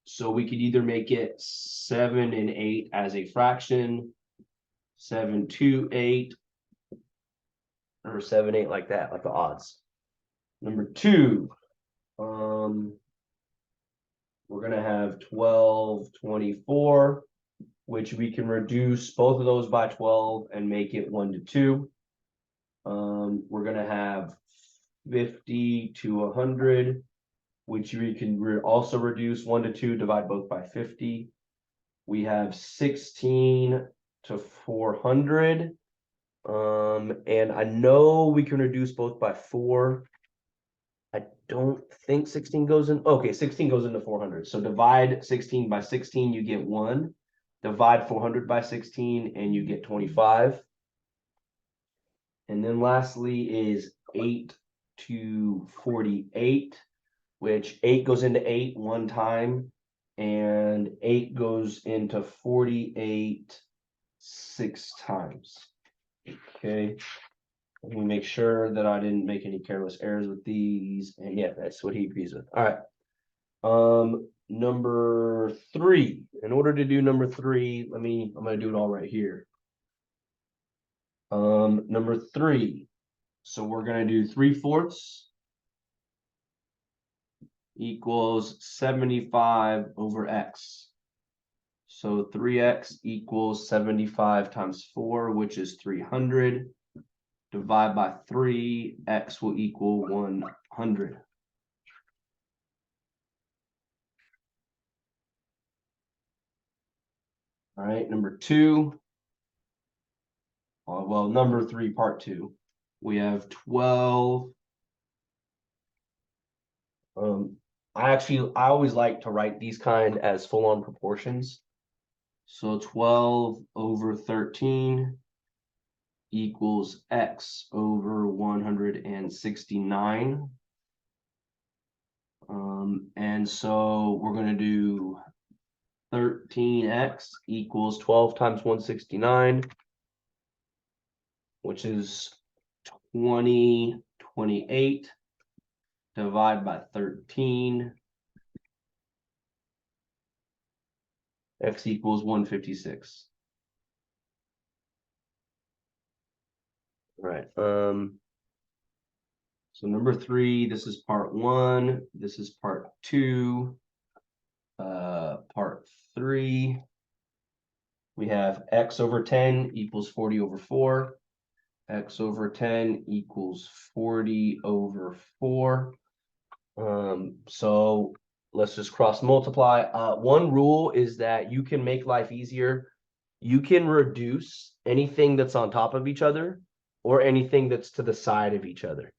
Speaker 1: So we could either make it 7 and 8 as a fraction, 7 to 8, or 7, 8 like that, like the odds. Number 2, we're going to have 12, 24, which we can reduce both of those by 12 and make it 1 to 2. We're going to have 50 to 100, which we can also reduce 1 to 2, divide both by 50. We have 16 to 400. And I know we can reduce both by 4. I don't think 16 goes in. Okay, 16 goes into 400. So divide 16 by 16, you get 1. Divide 400 by 16, and you get 25. And then lastly is 8 to 48, which 8 goes into 8 one time, and 8 goes into 48 6 times. Okay. Let me make sure that I didn't make any careless errors with these. And yeah, that's what he agrees with. All right. Number 3. In order to do number 3, I'm gonna do it all right here. Number 3. So we're gonna do 3/4 equals 75 over x. So 3x equals 75 times 4, which is 300. Divide by 3, x will equal 100. All right, number 2. Well, number 3, part 2. We have 12. I always like to write these kind as full-on proportions. So 12 over 13 equals x over 169. And so we're going to do 13x equals 12 times 169, which is 28. Divide by 13. X equals 156. All right. So number 3, this is part 1. This is part 2. Part 3. We have x over 10 equals 40 over 4. x over 10 equals 40 over 4. So let's just cross multiply. One rule is that you can make life easier. You can reduce anything that's on top of each other or anything that's to the side of each other.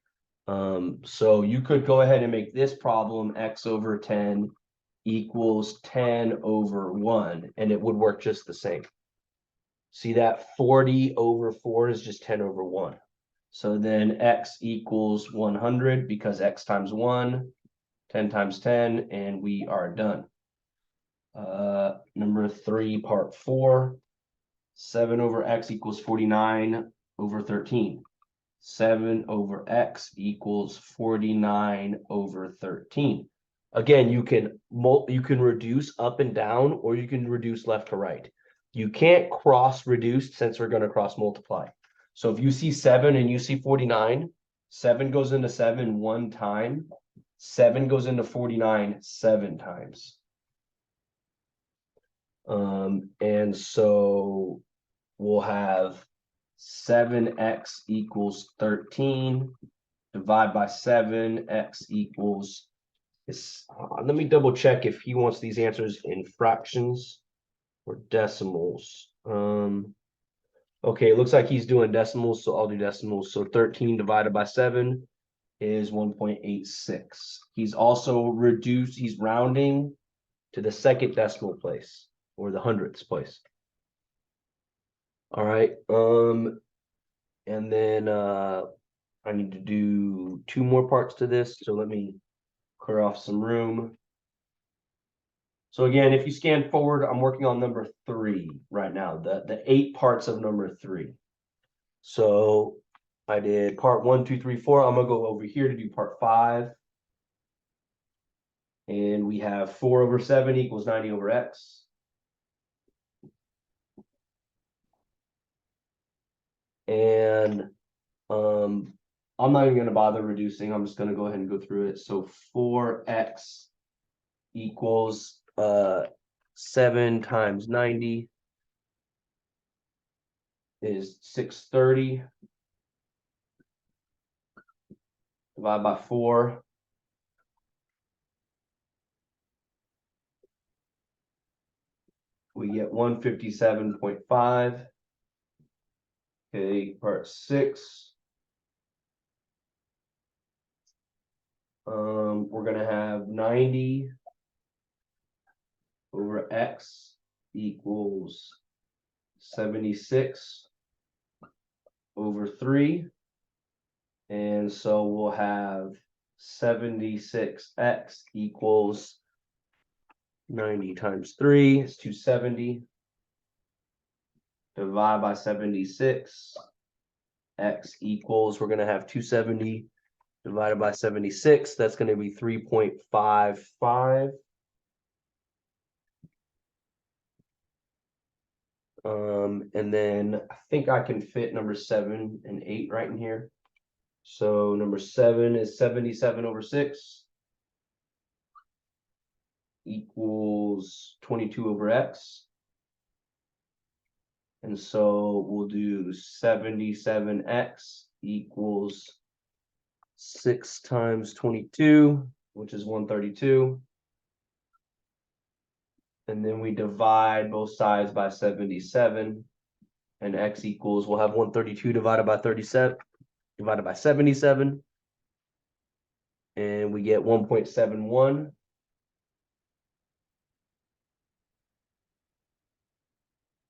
Speaker 1: So you could go ahead and make this problem x over 10 equals 10 over 1, and it would work just the same. See that 40 over 4 is just 10 over 1. So then x equals 100 because x times 1, 10 times 10, and we are done. Number 3, part 4, 7 over x equals 49 over 13. 7 over x equals 49 over 13. Again, you can reduce up and down, or you can reduce left to right. You can't cross reduce since we're going to cross multiply. So if you see 7 and you see 49, 7 goes into 7 one time. 7 goes into 49 7 times. And so we'll have 7x equals 13. Divide by 7, x equals let me double check if he wants these answers in fractions or decimals. Okay, it looks like he's doing decimals, so I'll do decimals. So 13 divided by 7 is 1.86. He's also he's rounding to the second decimal place or the hundredths place. All right. And then I need to do 2 more parts to this. So let me clear off some room. So again, if you scan forward, I'm working on number 3 right now, the 8 parts of number 3. So I did part 1, 2, 3, 4. I'm gonna go over here to do part 5. And we have 4 over 7 equals 90 over x. And I'm not even going to bother reducing. I'm just going to go ahead and go through it. So 4x equals 7 times 90 is 630. Divide by 4. We get 157.5. Okay, part 6. We're going to have 90 over x equals 76 over 3. And so we'll have 76x equals 90 times 3 is 270. Divide by 76. X equals, we're going to have 270 divided by 76. That's going to be 3.55. And then I think I can fit number 7 and 8 right in here. So number 7 is 77 over 6 equals 22 over x. And so we'll do 77x equals 6 times 22, which is 132. And then we divide both sides by 77. And x equals, we'll have 132 divided by 37, divided by 77. And we get 1.71.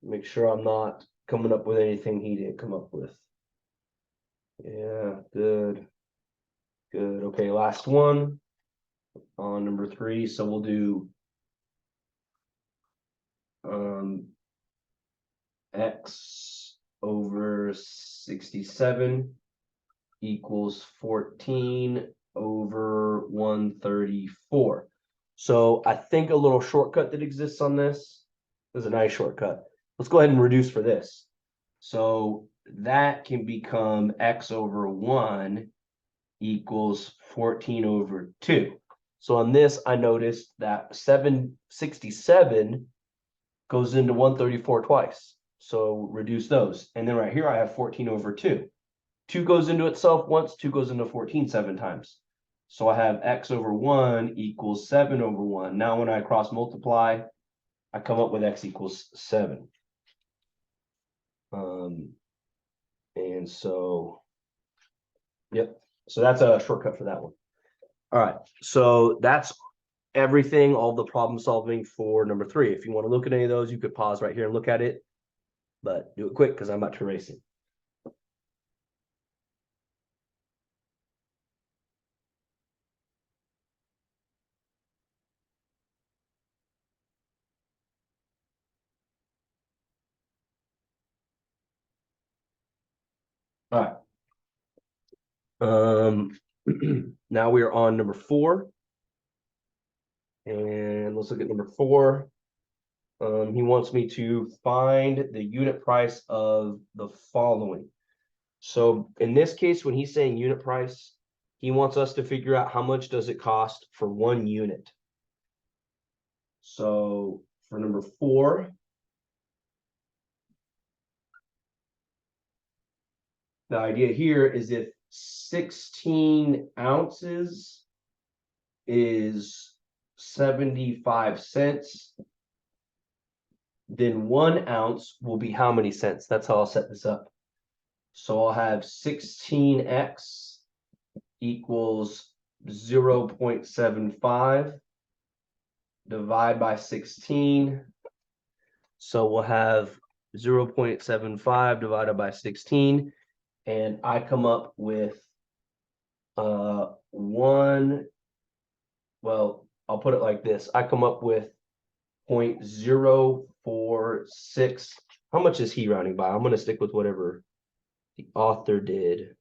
Speaker 1: Make sure I'm not coming up with anything he didn't come up with. Yeah, good. Good. Okay, last one on number 3. So we'll do x over 67 equals 14 over 134. So I think a little shortcut that exists on this is a nice shortcut. Let's go ahead and reduce for this. So that can become x over 1 equals 14 over 2. So on this, I noticed that 767 goes into 134 twice. So reduce those. And then right here, I have 14 over 2. 2 goes into itself once, 2 goes into 14 7 times. So I have x over 1 equals 7 over 1. Now when I cross multiply, I come up with x equals 7. And so, yep. So that's a shortcut for that one. All right. So that's everything, all the problem solving for number 3. If you want to look at any of those, you could pause right here and look at it, but do it quick because I'm about to erase it. All right. Now we are on number 4. And let's look at number 4. He wants me to find the unit price of the following. So in this case, when he's saying unit price, he wants us to figure out how much does it cost for 1 unit. So for number 4, the idea here is if 16 ounces is 75 cents, then 1 ounce will be how many cents? That's how I'll set this up. So I'll have 16x equals 0.75 divide by 16. So we'll have 0.75 divided by 16. And I come up with well, I'll put it like this. I come up with 0.046. How much is he rounding by? I'm going to stick with whatever the author did.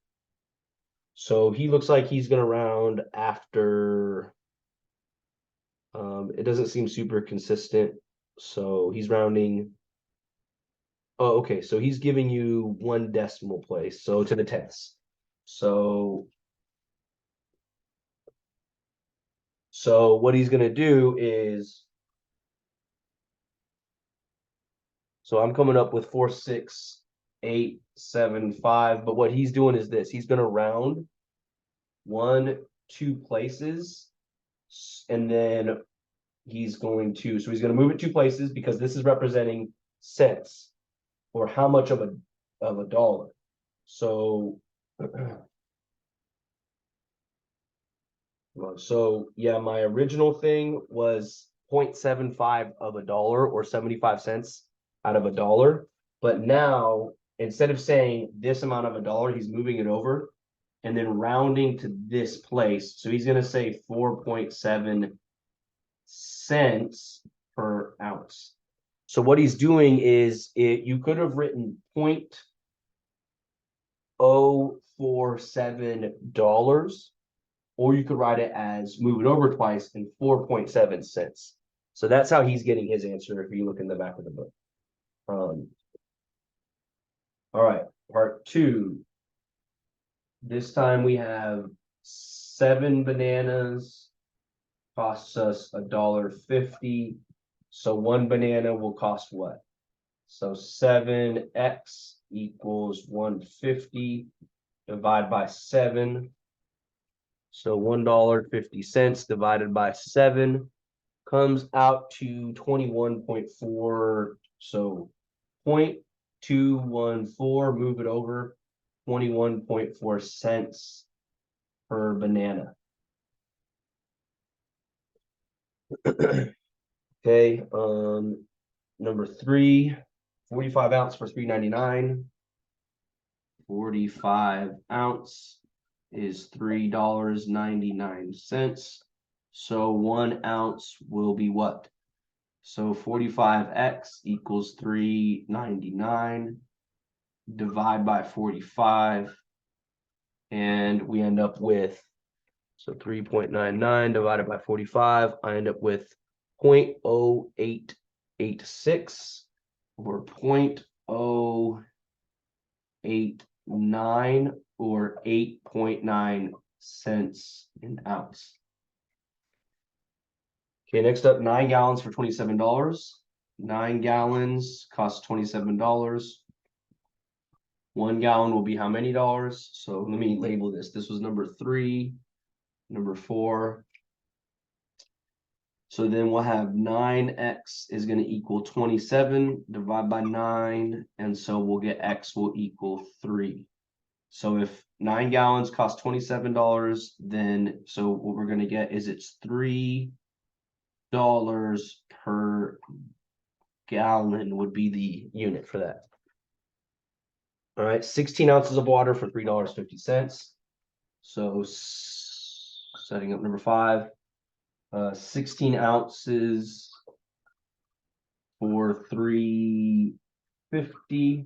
Speaker 1: So he looks like he's going to round after. It doesn't seem super consistent. So he's rounding. Oh, okay. So he's giving you 1 decimal place. So to the tenths. So what he's going to do is. So I'm coming up with 46875. But what he's doing is this. He's going to round 1, 2 places. And then he's going to move it 2 places because this is representing cents or how much of a dollar. So yeah, my original thing was 0.75 of a dollar or 75 cents out of a dollar. But now instead of saying this amount of a dollar, he's moving it over and then rounding to this place. So he's going to say 4.7 cents per ounce. So what he's doing is you could have written $0.047, or you could write it as move it over twice and 4.7 cents. So that's how he's getting his answer if you look in the back of the book. All right, part 2. This time we have 7 bananas, costs us $1.50. So 1 banana will cost what? So 7x equals 150 divided by 7. So $1.50 divided by 7 comes out to 21.4. So 0.214, move it over, 21.4 cents per banana. Okay, number 3, 45 ounce for $3.99. 45 ounce is $3.99. So 1 ounce will be what? So 45x equals $3.99. Divide by 45. And we end up with, so 3.99 divided by 45. I end up with 0.0886 or 0.089 or 8.9 cents an ounce. Okay, next up, 9 gallons for $27. 9 gallons costs $27. 1 gallon will be how many dollars? So let me label this. This was number 3, number 4. So then we'll have 9x is going to equal 27, divide by 9, and so we'll get x will equal 3. So if 9 gallons cost $27, then so what we're going to get is it's $3 per gallon would be the unit for that. All right, 16 ounces of water for $3.50. So setting up number 5, 16 ounces for $3.50.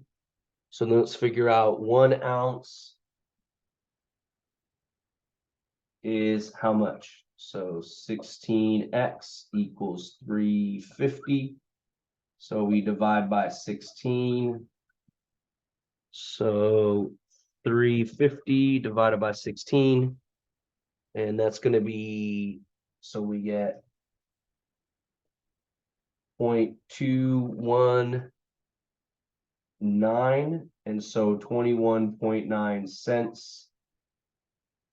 Speaker 1: So then let's figure out 1 ounce is how much? So 16x equals 350. So we divide by 16. So 350 divided by 16. And that's going to be, so we get 0.219. And so 21.9 cents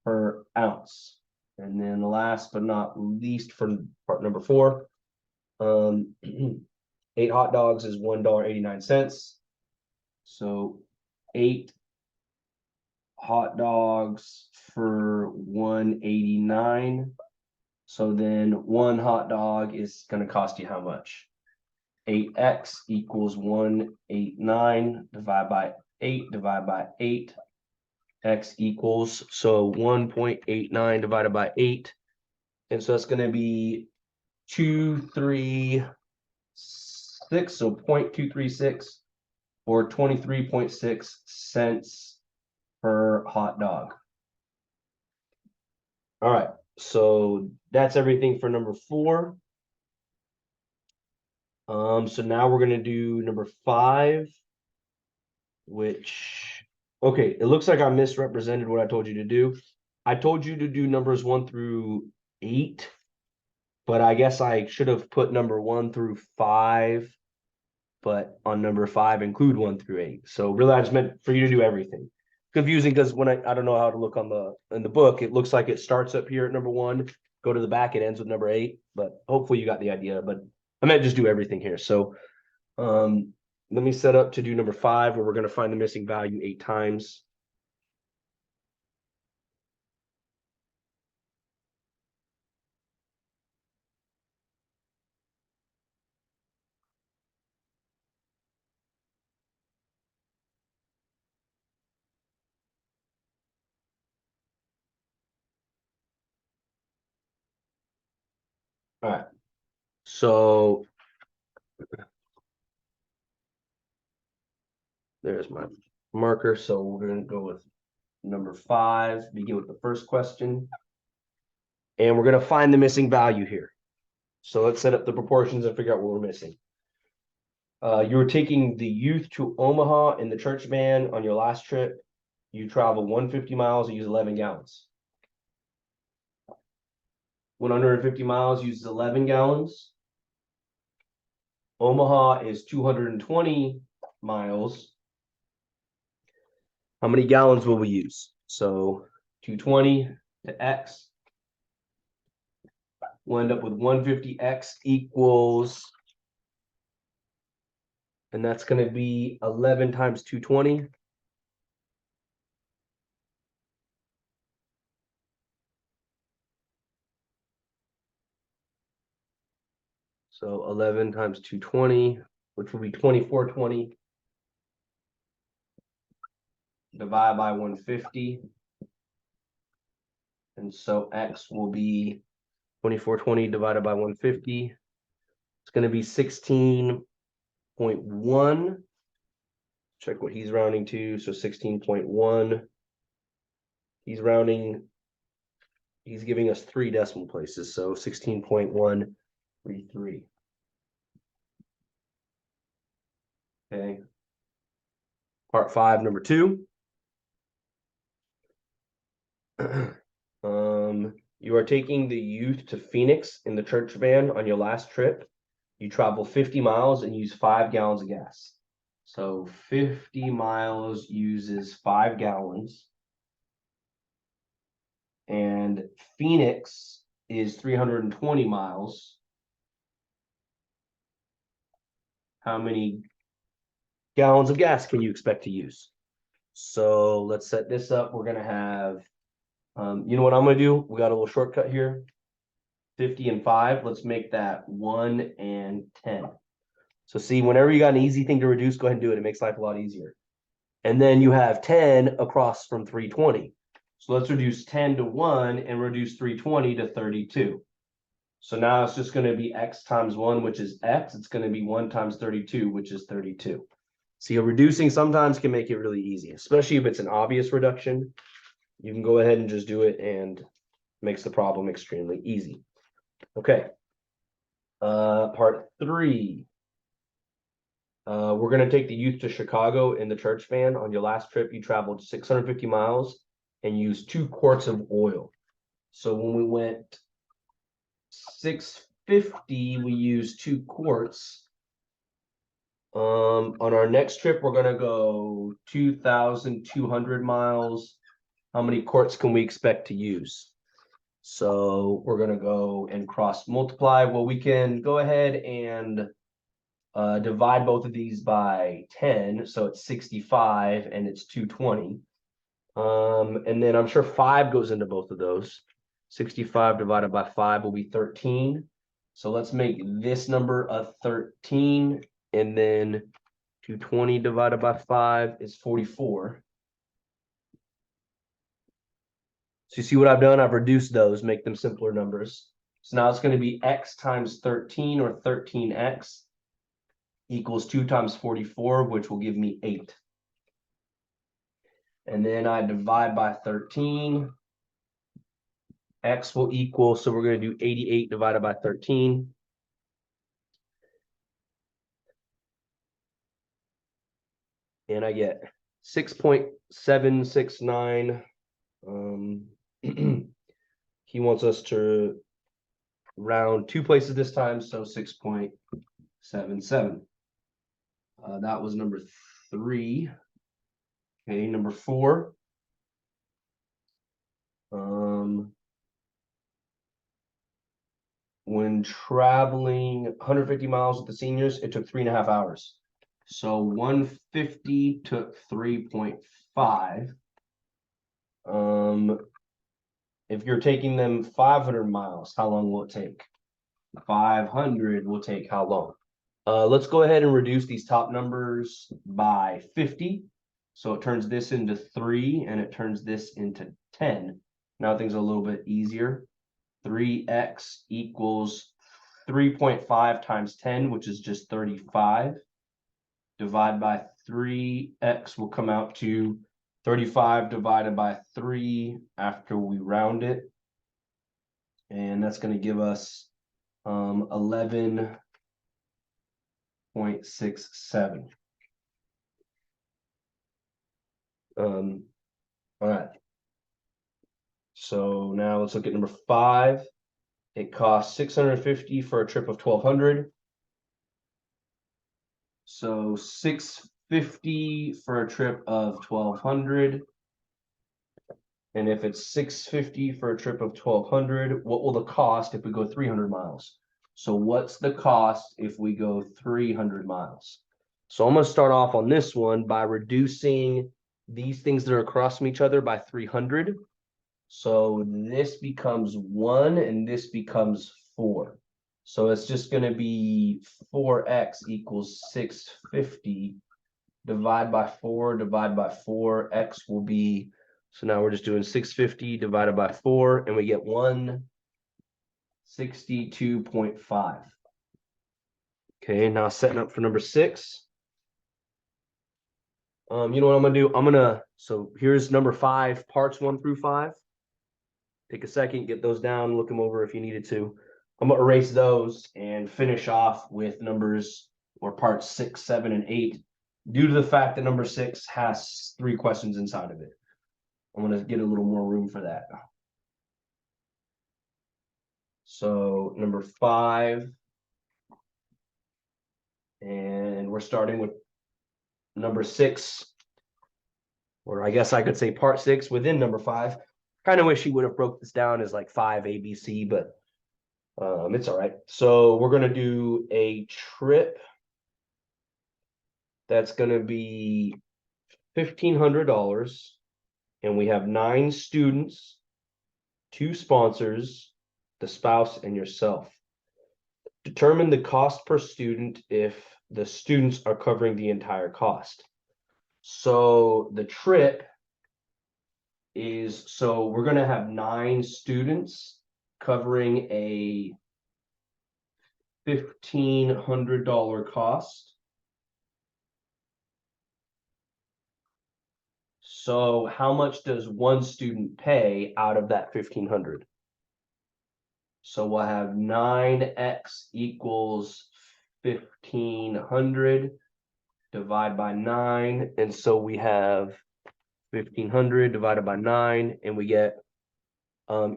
Speaker 1: per ounce. And then last but not least for part number 4, 8 hot dogs is $1.89. So 8 hot dogs for $1.89. So then 1 hot dog is going to cost you how much? 8x equals 189 divided by 8 divided by 8. X equals, so 1.89 divided by 8. And so that's going to be 236, so 0.236 or 23.6 cents per hot dog. All right, so that's everything for number 4. So now we're going to do number 5, which, okay, it looks like I misrepresented what I told you to do. I told you to do numbers 1 through 8, but I guess I should have put number 1 through 5, but on number 5 include 1 through 8. So really I just meant for you to do everything. Confusing because when I don't know how to look on in the book, it looks like it starts up here at number 1, go to the back, it ends with number 8, but hopefully you got the idea. But I meant just do everything here. So let me set up to do number 5, where we're going to find the missing value 8 times. All right. So there's my marker. So we're going to go with number 5, begin with the first question. And we're going to find the missing value here. So let's set up the proportions and figure out what we're missing. You were taking the youth to Omaha in the church van on your last trip. You travel 150 miles and use 11 gallons. 150 miles uses 11 gallons. Omaha is 220 miles. How many gallons will we use? So 220 to x. We'll end up with 150x equals, and that's going to be 11 times 220. So 11 times 220, which will be 2420. Divide by 150. And so x will be 2420 divided by 150. It's going to be 16.1. Check what he's rounding to. So 16.1. He's rounding. He's giving us 3 decimal places. So 16.133. Okay. Part 5, number 2. You are taking the youth to Phoenix in the church van on your last trip. You travel 50 miles and use 5 gallons of gas. So 50 miles uses 5 gallons. And Phoenix is 320 miles. How many gallons of gas can you expect to use? So let's set this up. We're going to have, you know what I'm going to do? We got a little shortcut here. 50 and 5. Let's make that 1 and 10. So see, whenever you got an easy thing to reduce, go ahead and do it. It makes life a lot easier. And then you have 10 across from 320. So let's reduce 10 to 1 and reduce 320 to 32. So now it's just going to be x times 1, which is x. It's going to be 1 times 32, which is 32. See, reducing sometimes can make it really easy, especially if it's an obvious reduction. You can go ahead and just do it and makes the problem extremely easy. Okay. Part 3. We're going to take the youth to Chicago in the church van. On your last trip, you traveled 650 miles and used 2 quarts of oil. So when we went 650, we used 2 quarts. On our next trip, we're going to go 2,200 miles. How many quarts can we expect to use? So we're going to go and cross multiply. Well, we can go ahead and divide both of these by 10. So it's 65 and it's 220. And then I'm sure 5 goes into both of those. 65 divided by 5 will be 13. So let's make this number a 13. And then 220 divided by 5 is 44. So you see what I've done? I've reduced those, make them simpler numbers. So now it's going to be x times 13, or 13x, equals 2 times 44, which will give me 8. And then I divide by 13. X will equal, so we're going to do 88 divided by 13. And I get 6.769. He wants us to round 2 places this time, so 6.77. That was number 3. Okay, number 4. When traveling 150 miles with the seniors, it took 3.5 hours. So 150 took 3.5. If you're taking them 500 miles, how long will it take? 500 will take how long? Let's go ahead and reduce these top numbers by 50. So it turns this into 3 and it turns this into 10. Now things are a little bit easier. 3x equals 3.5 times 10, which is just 35. Divide by 3x will come out to 35 divided by 3 after we round it. And that's going to give us 11.67. All right. So now let's look at number 5. It costs 650 for a trip of 1,200. So 650 for a trip of 1,200. And if it's 650 for a trip of 1,200, what will the cost if we go 300 miles? So what's the cost if we go 300 miles? So I'm going to start off on this one by reducing these things that are across from each other by 300. So this becomes 1 and this becomes 4. So it's just going to be 4x equals 650. Divide by 4, divide by 4. X will be, so now we're just doing 650 divided by 4, and we get 162.5. Okay, now setting up for number 6. You know what I'm going to do? So here's number 5, parts 1 through 5. Take a second, get those down, look them over if you needed to. I'm going to erase those and finish off with numbers or parts 6, 7, and 8, due to the fact that number 6 has 3 questions inside of it. I'm going to get a little more room for that. So number 5, and we're starting with number 6, or I guess I could say part 6 within number 5. Kind of wish he would have broke this down as like 5 ABC, but it's all right. So we're gonna do a trip that's gonna be $1,500, and we have 9 students, 2 sponsors, the spouse, and yourself. Determine the cost per student if the students are covering the entire cost. So the trip is, so we're going to have 9 students covering a $1,500 cost. So how much does one student pay out of that 1,500? So we'll have 9x equals 1,500 divide by 9. And so we have 1,500 divided by 9, and we get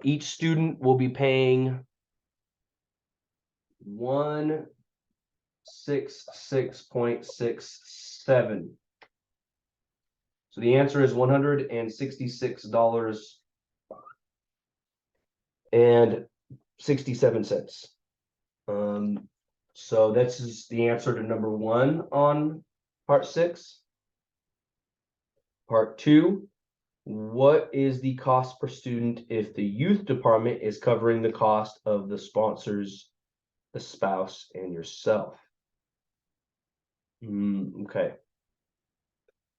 Speaker 1: each student will be paying 166.67. So the answer is $166.67. So this is the answer to number 1 on part 6. Part 2, what is the cost per student if the youth department is covering the cost of the sponsors, the spouse, and yourself? Okay.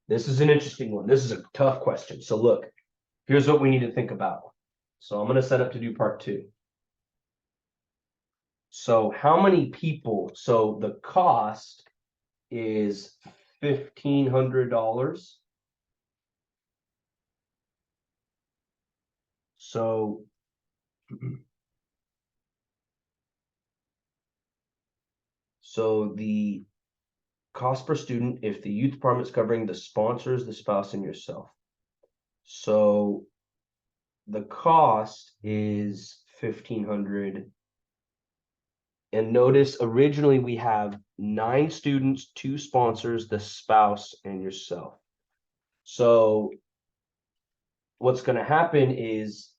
Speaker 1: This is an interesting one. This is a tough question. So look, here's what we need to think about. So I'm going to set up to do part 2. So how many people? So the cost is $1,500. So the cost per student if the youth department is covering the sponsors, the spouse, and yourself. So the cost is $1,500. And notice originally we have 9 students, 2 sponsors, the spouse, and yourself. So what's going to happen is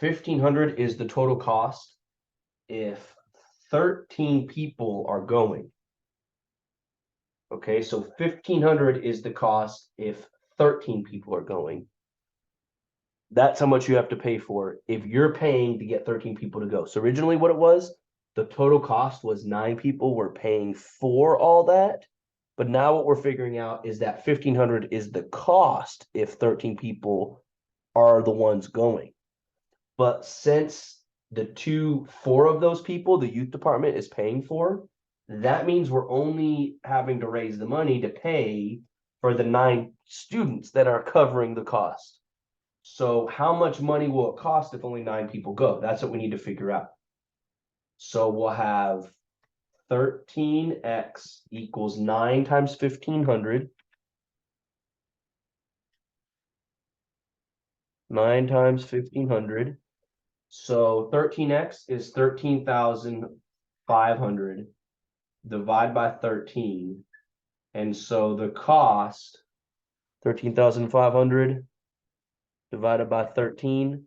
Speaker 1: 1,500 is the total cost if 13 people are going. Okay, so 1,500 is the cost if 13 people are going. That's how much you have to pay for if you're paying to get 13 people to go. So originally what it was, the total cost was 9 people were paying for all that. But now what we're figuring out is that 1,500 is the cost if 13 people are the ones going. But since the 4 of those people, the youth department is paying for, that means we're only having to raise the money to pay for the 9 students that are covering the cost. So how much money will it cost if only 9 people go? That's what we need to figure out. So we'll have 13x equals 9 times 1,500. 9 times 1,500. So 13x is 13,500. Divide by 13. And so the cost, 13,500 divided by 13.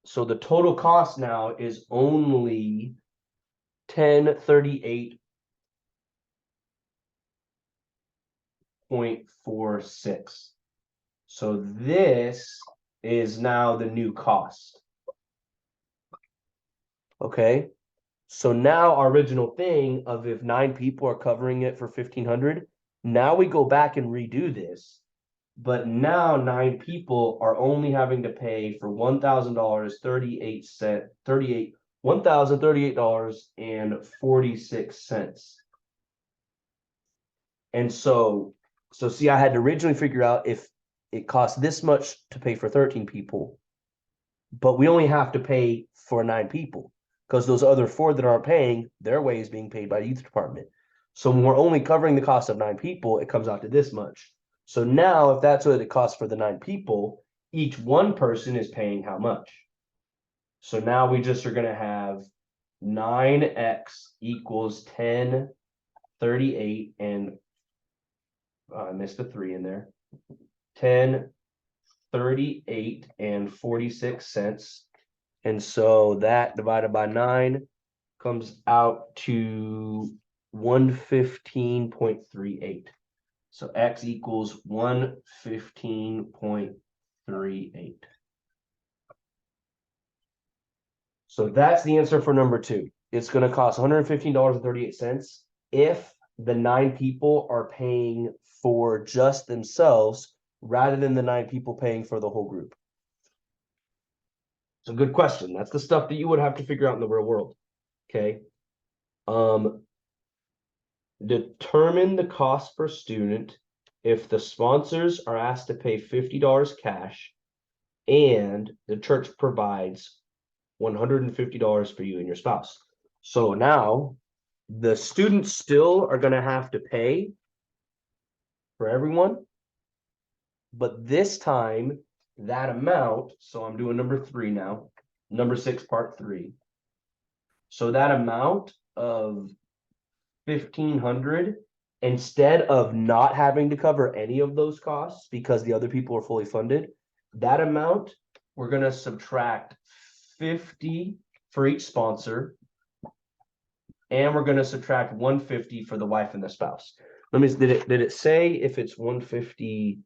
Speaker 1: So the total cost now is only 1038.46. So this is now the new cost. Okay. So now our original thing of if 9 people are covering it for 1,500, now we go back and redo this. But now 9 people are only having to pay for $1,038.46. And so see, I had to originally figure out if it costs this much to pay for 13 people, but we only have to pay for 9 people. Because those other 4 that aren't paying, their way is being paid by the youth department. So when we're only covering the cost of 9 people, it comes out to this much. So now if that's what it costs for the 9 people, each one person is paying how much? So now we just are going to have 9x equals 1038 and I missed a 3 in there. 10.38 and 46 cents. And so that divided by 9 comes out to 115.38. So X equals 115.38. So that's the answer for number 2. It's going to cost $115.38 if the 9 people are paying for just themselves rather than the 9 people paying for the whole group. It's a good question. That's the stuff that you would have to figure out in the real world. Okay. Determine the cost per student if the sponsors are asked to pay $50 cash and the church provides $150 for you and your spouse. So now the students still are going to have to pay for everyone, but this time that amount, so I'm doing number 3 now, number 6, part 3. So that amount of 1,500, instead of not having to cover any of those costs because the other people are fully funded, that amount, we're going to subtract 50 for each sponsor, and we're going to subtract 150 for the wife and the spouse. Let me, did it say if it's 150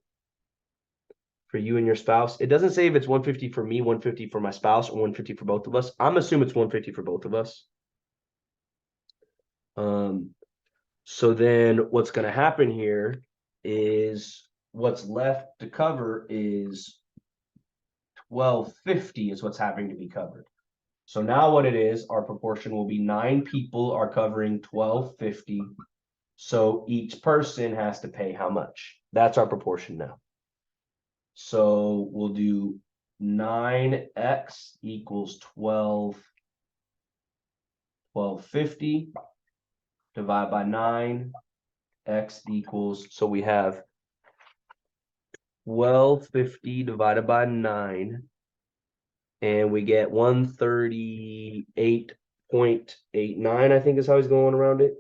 Speaker 1: for you and your spouse? It doesn't say if it's 150 for me, 150 for my spouse, or 150 for both of us. I'm assuming it's 150 for both of us. So then what's going to happen here is what's left to cover is 1,250 is what's having to be covered. So now what it is, our proportion will be 9 people are covering 1,250. So each person has to pay how much? That's our proportion now. So we'll do 9x equals 1,250 divide by 9. X equals, so we have 1,250 divided by 9, and we get 138.89, I think is how he's going around it.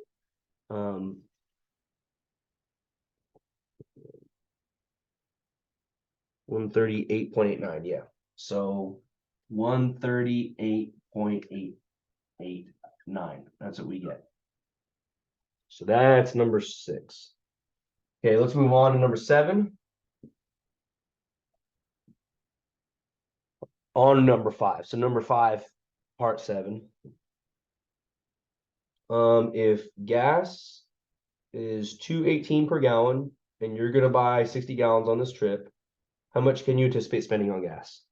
Speaker 1: 138.89, yeah. So 138.889. That's what we get. So that's number 6. Okay, let's move on to number 7. On number 5. So number 5, part 7. If gas is $2.18 per gallon and you're gonna buy 60 gallons on this trip, how much can you anticipate spending on gas?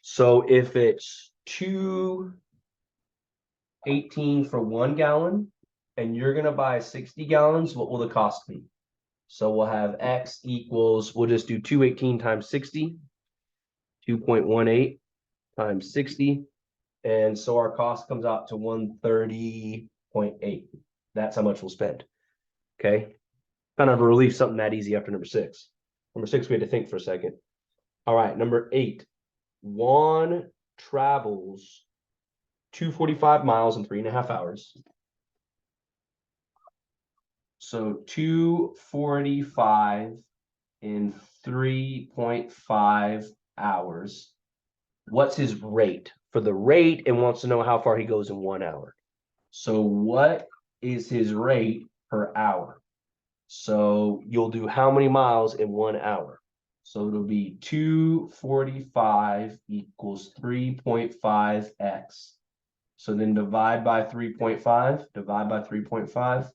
Speaker 1: So if it's $2.18 for 1 gallon and you're gonna buy 60 gallons, what will the cost be? So we'll have X equals, we'll just do 2.18 times 60, 2.18 times 60. And so our cost comes out to 130.8. That's how much we'll spend. Okay. Kind of a relief, something that easy after number 6. Number 6, we had to think for a second. All right, number 8. Juan travels 245 miles in 3.5 hours. So 245 in 3.5 hours. What's his rate? For the rate, it wants to know how far he goes in 1 hour. So what is his rate per hour? So you'll do how many miles in 1 hour? So it'll be 245 equals 3.5x. So then divide by 3.5, divide by 3.5.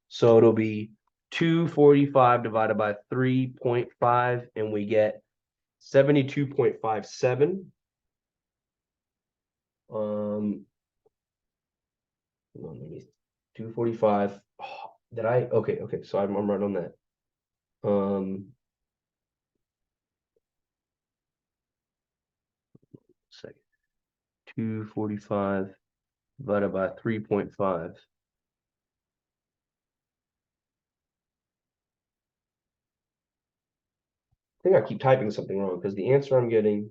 Speaker 1: So it'll be 245 divided by 3.5, and we get 72.57. Hold on, maybe 245. Oh, did I? Okay, so I'm right on that. Second. 245 divided by 3.5. I think I keep typing something wrong because the answer I'm getting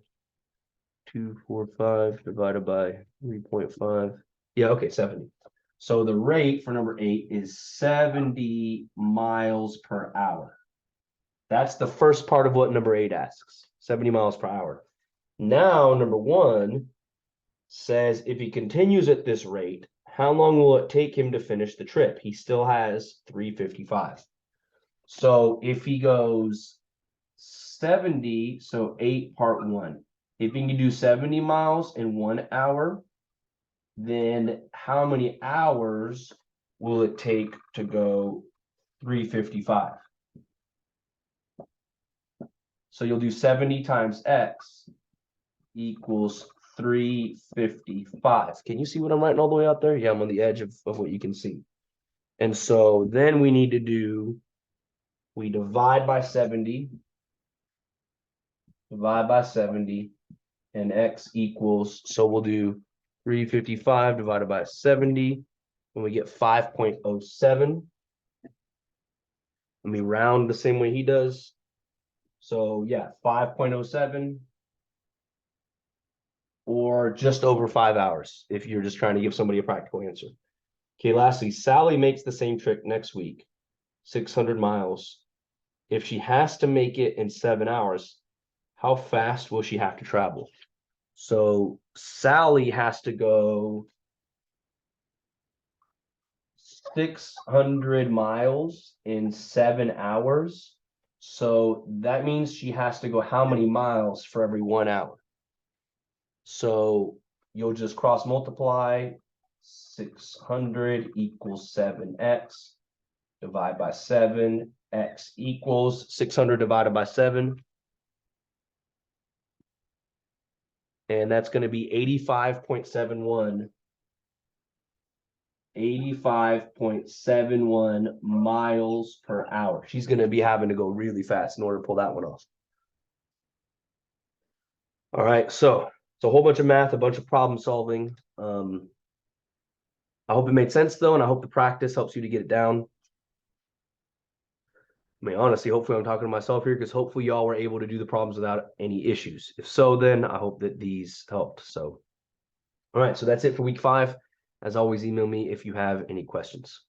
Speaker 1: 245 divided by 3.5. Yeah, okay, 70. So the rate for number 8 is 70 miles per hour. That's the first part of what number 8 asks, 70 miles per hour. Now, number 1 says if he continues at this rate, how long will it take him to finish the trip? He still has 355. So if he goes 70, so 8 part 1. If he can do 70 miles in 1 hour, then how many hours will it take to go 355? So you'll do 70 times x equals 355. Can you see what I'm writing all the way out there? Yeah, I'm on the edge of what you can see. And so then we need to do, we divide by 70, and x equals, so we'll do 355 divided by 70, and we get 5.07. Let me round the same way he does. So yeah, 5.07, or just over 5 hours if you're just trying to give somebody a practical answer. Okay, lastly, Sally makes the same trip next week, 600 miles. If she has to make it in 7 hours, how fast will she have to travel? So Sally has to go 600 miles in 7 hours. So that means she has to go how many miles for every 1 hour? So you'll just cross multiply. 600 equals 7x. Divide by 7. X equals 600 divided by 7. And that's going to be 85.71. 85.71 miles per hour. She's going to be having to go really fast in order to pull that one off. All right, so it's a whole bunch of math, a bunch of problem solving. I hope it made sense though, and I hope the practice helps you to get it down. I mean, honestly, hopefully I'm talking to myself here because hopefully y'all were able to do the problems without any issues. If so, then I hope that these helped. So, all right, so that's it for week 5. As always, email me if you have any questions.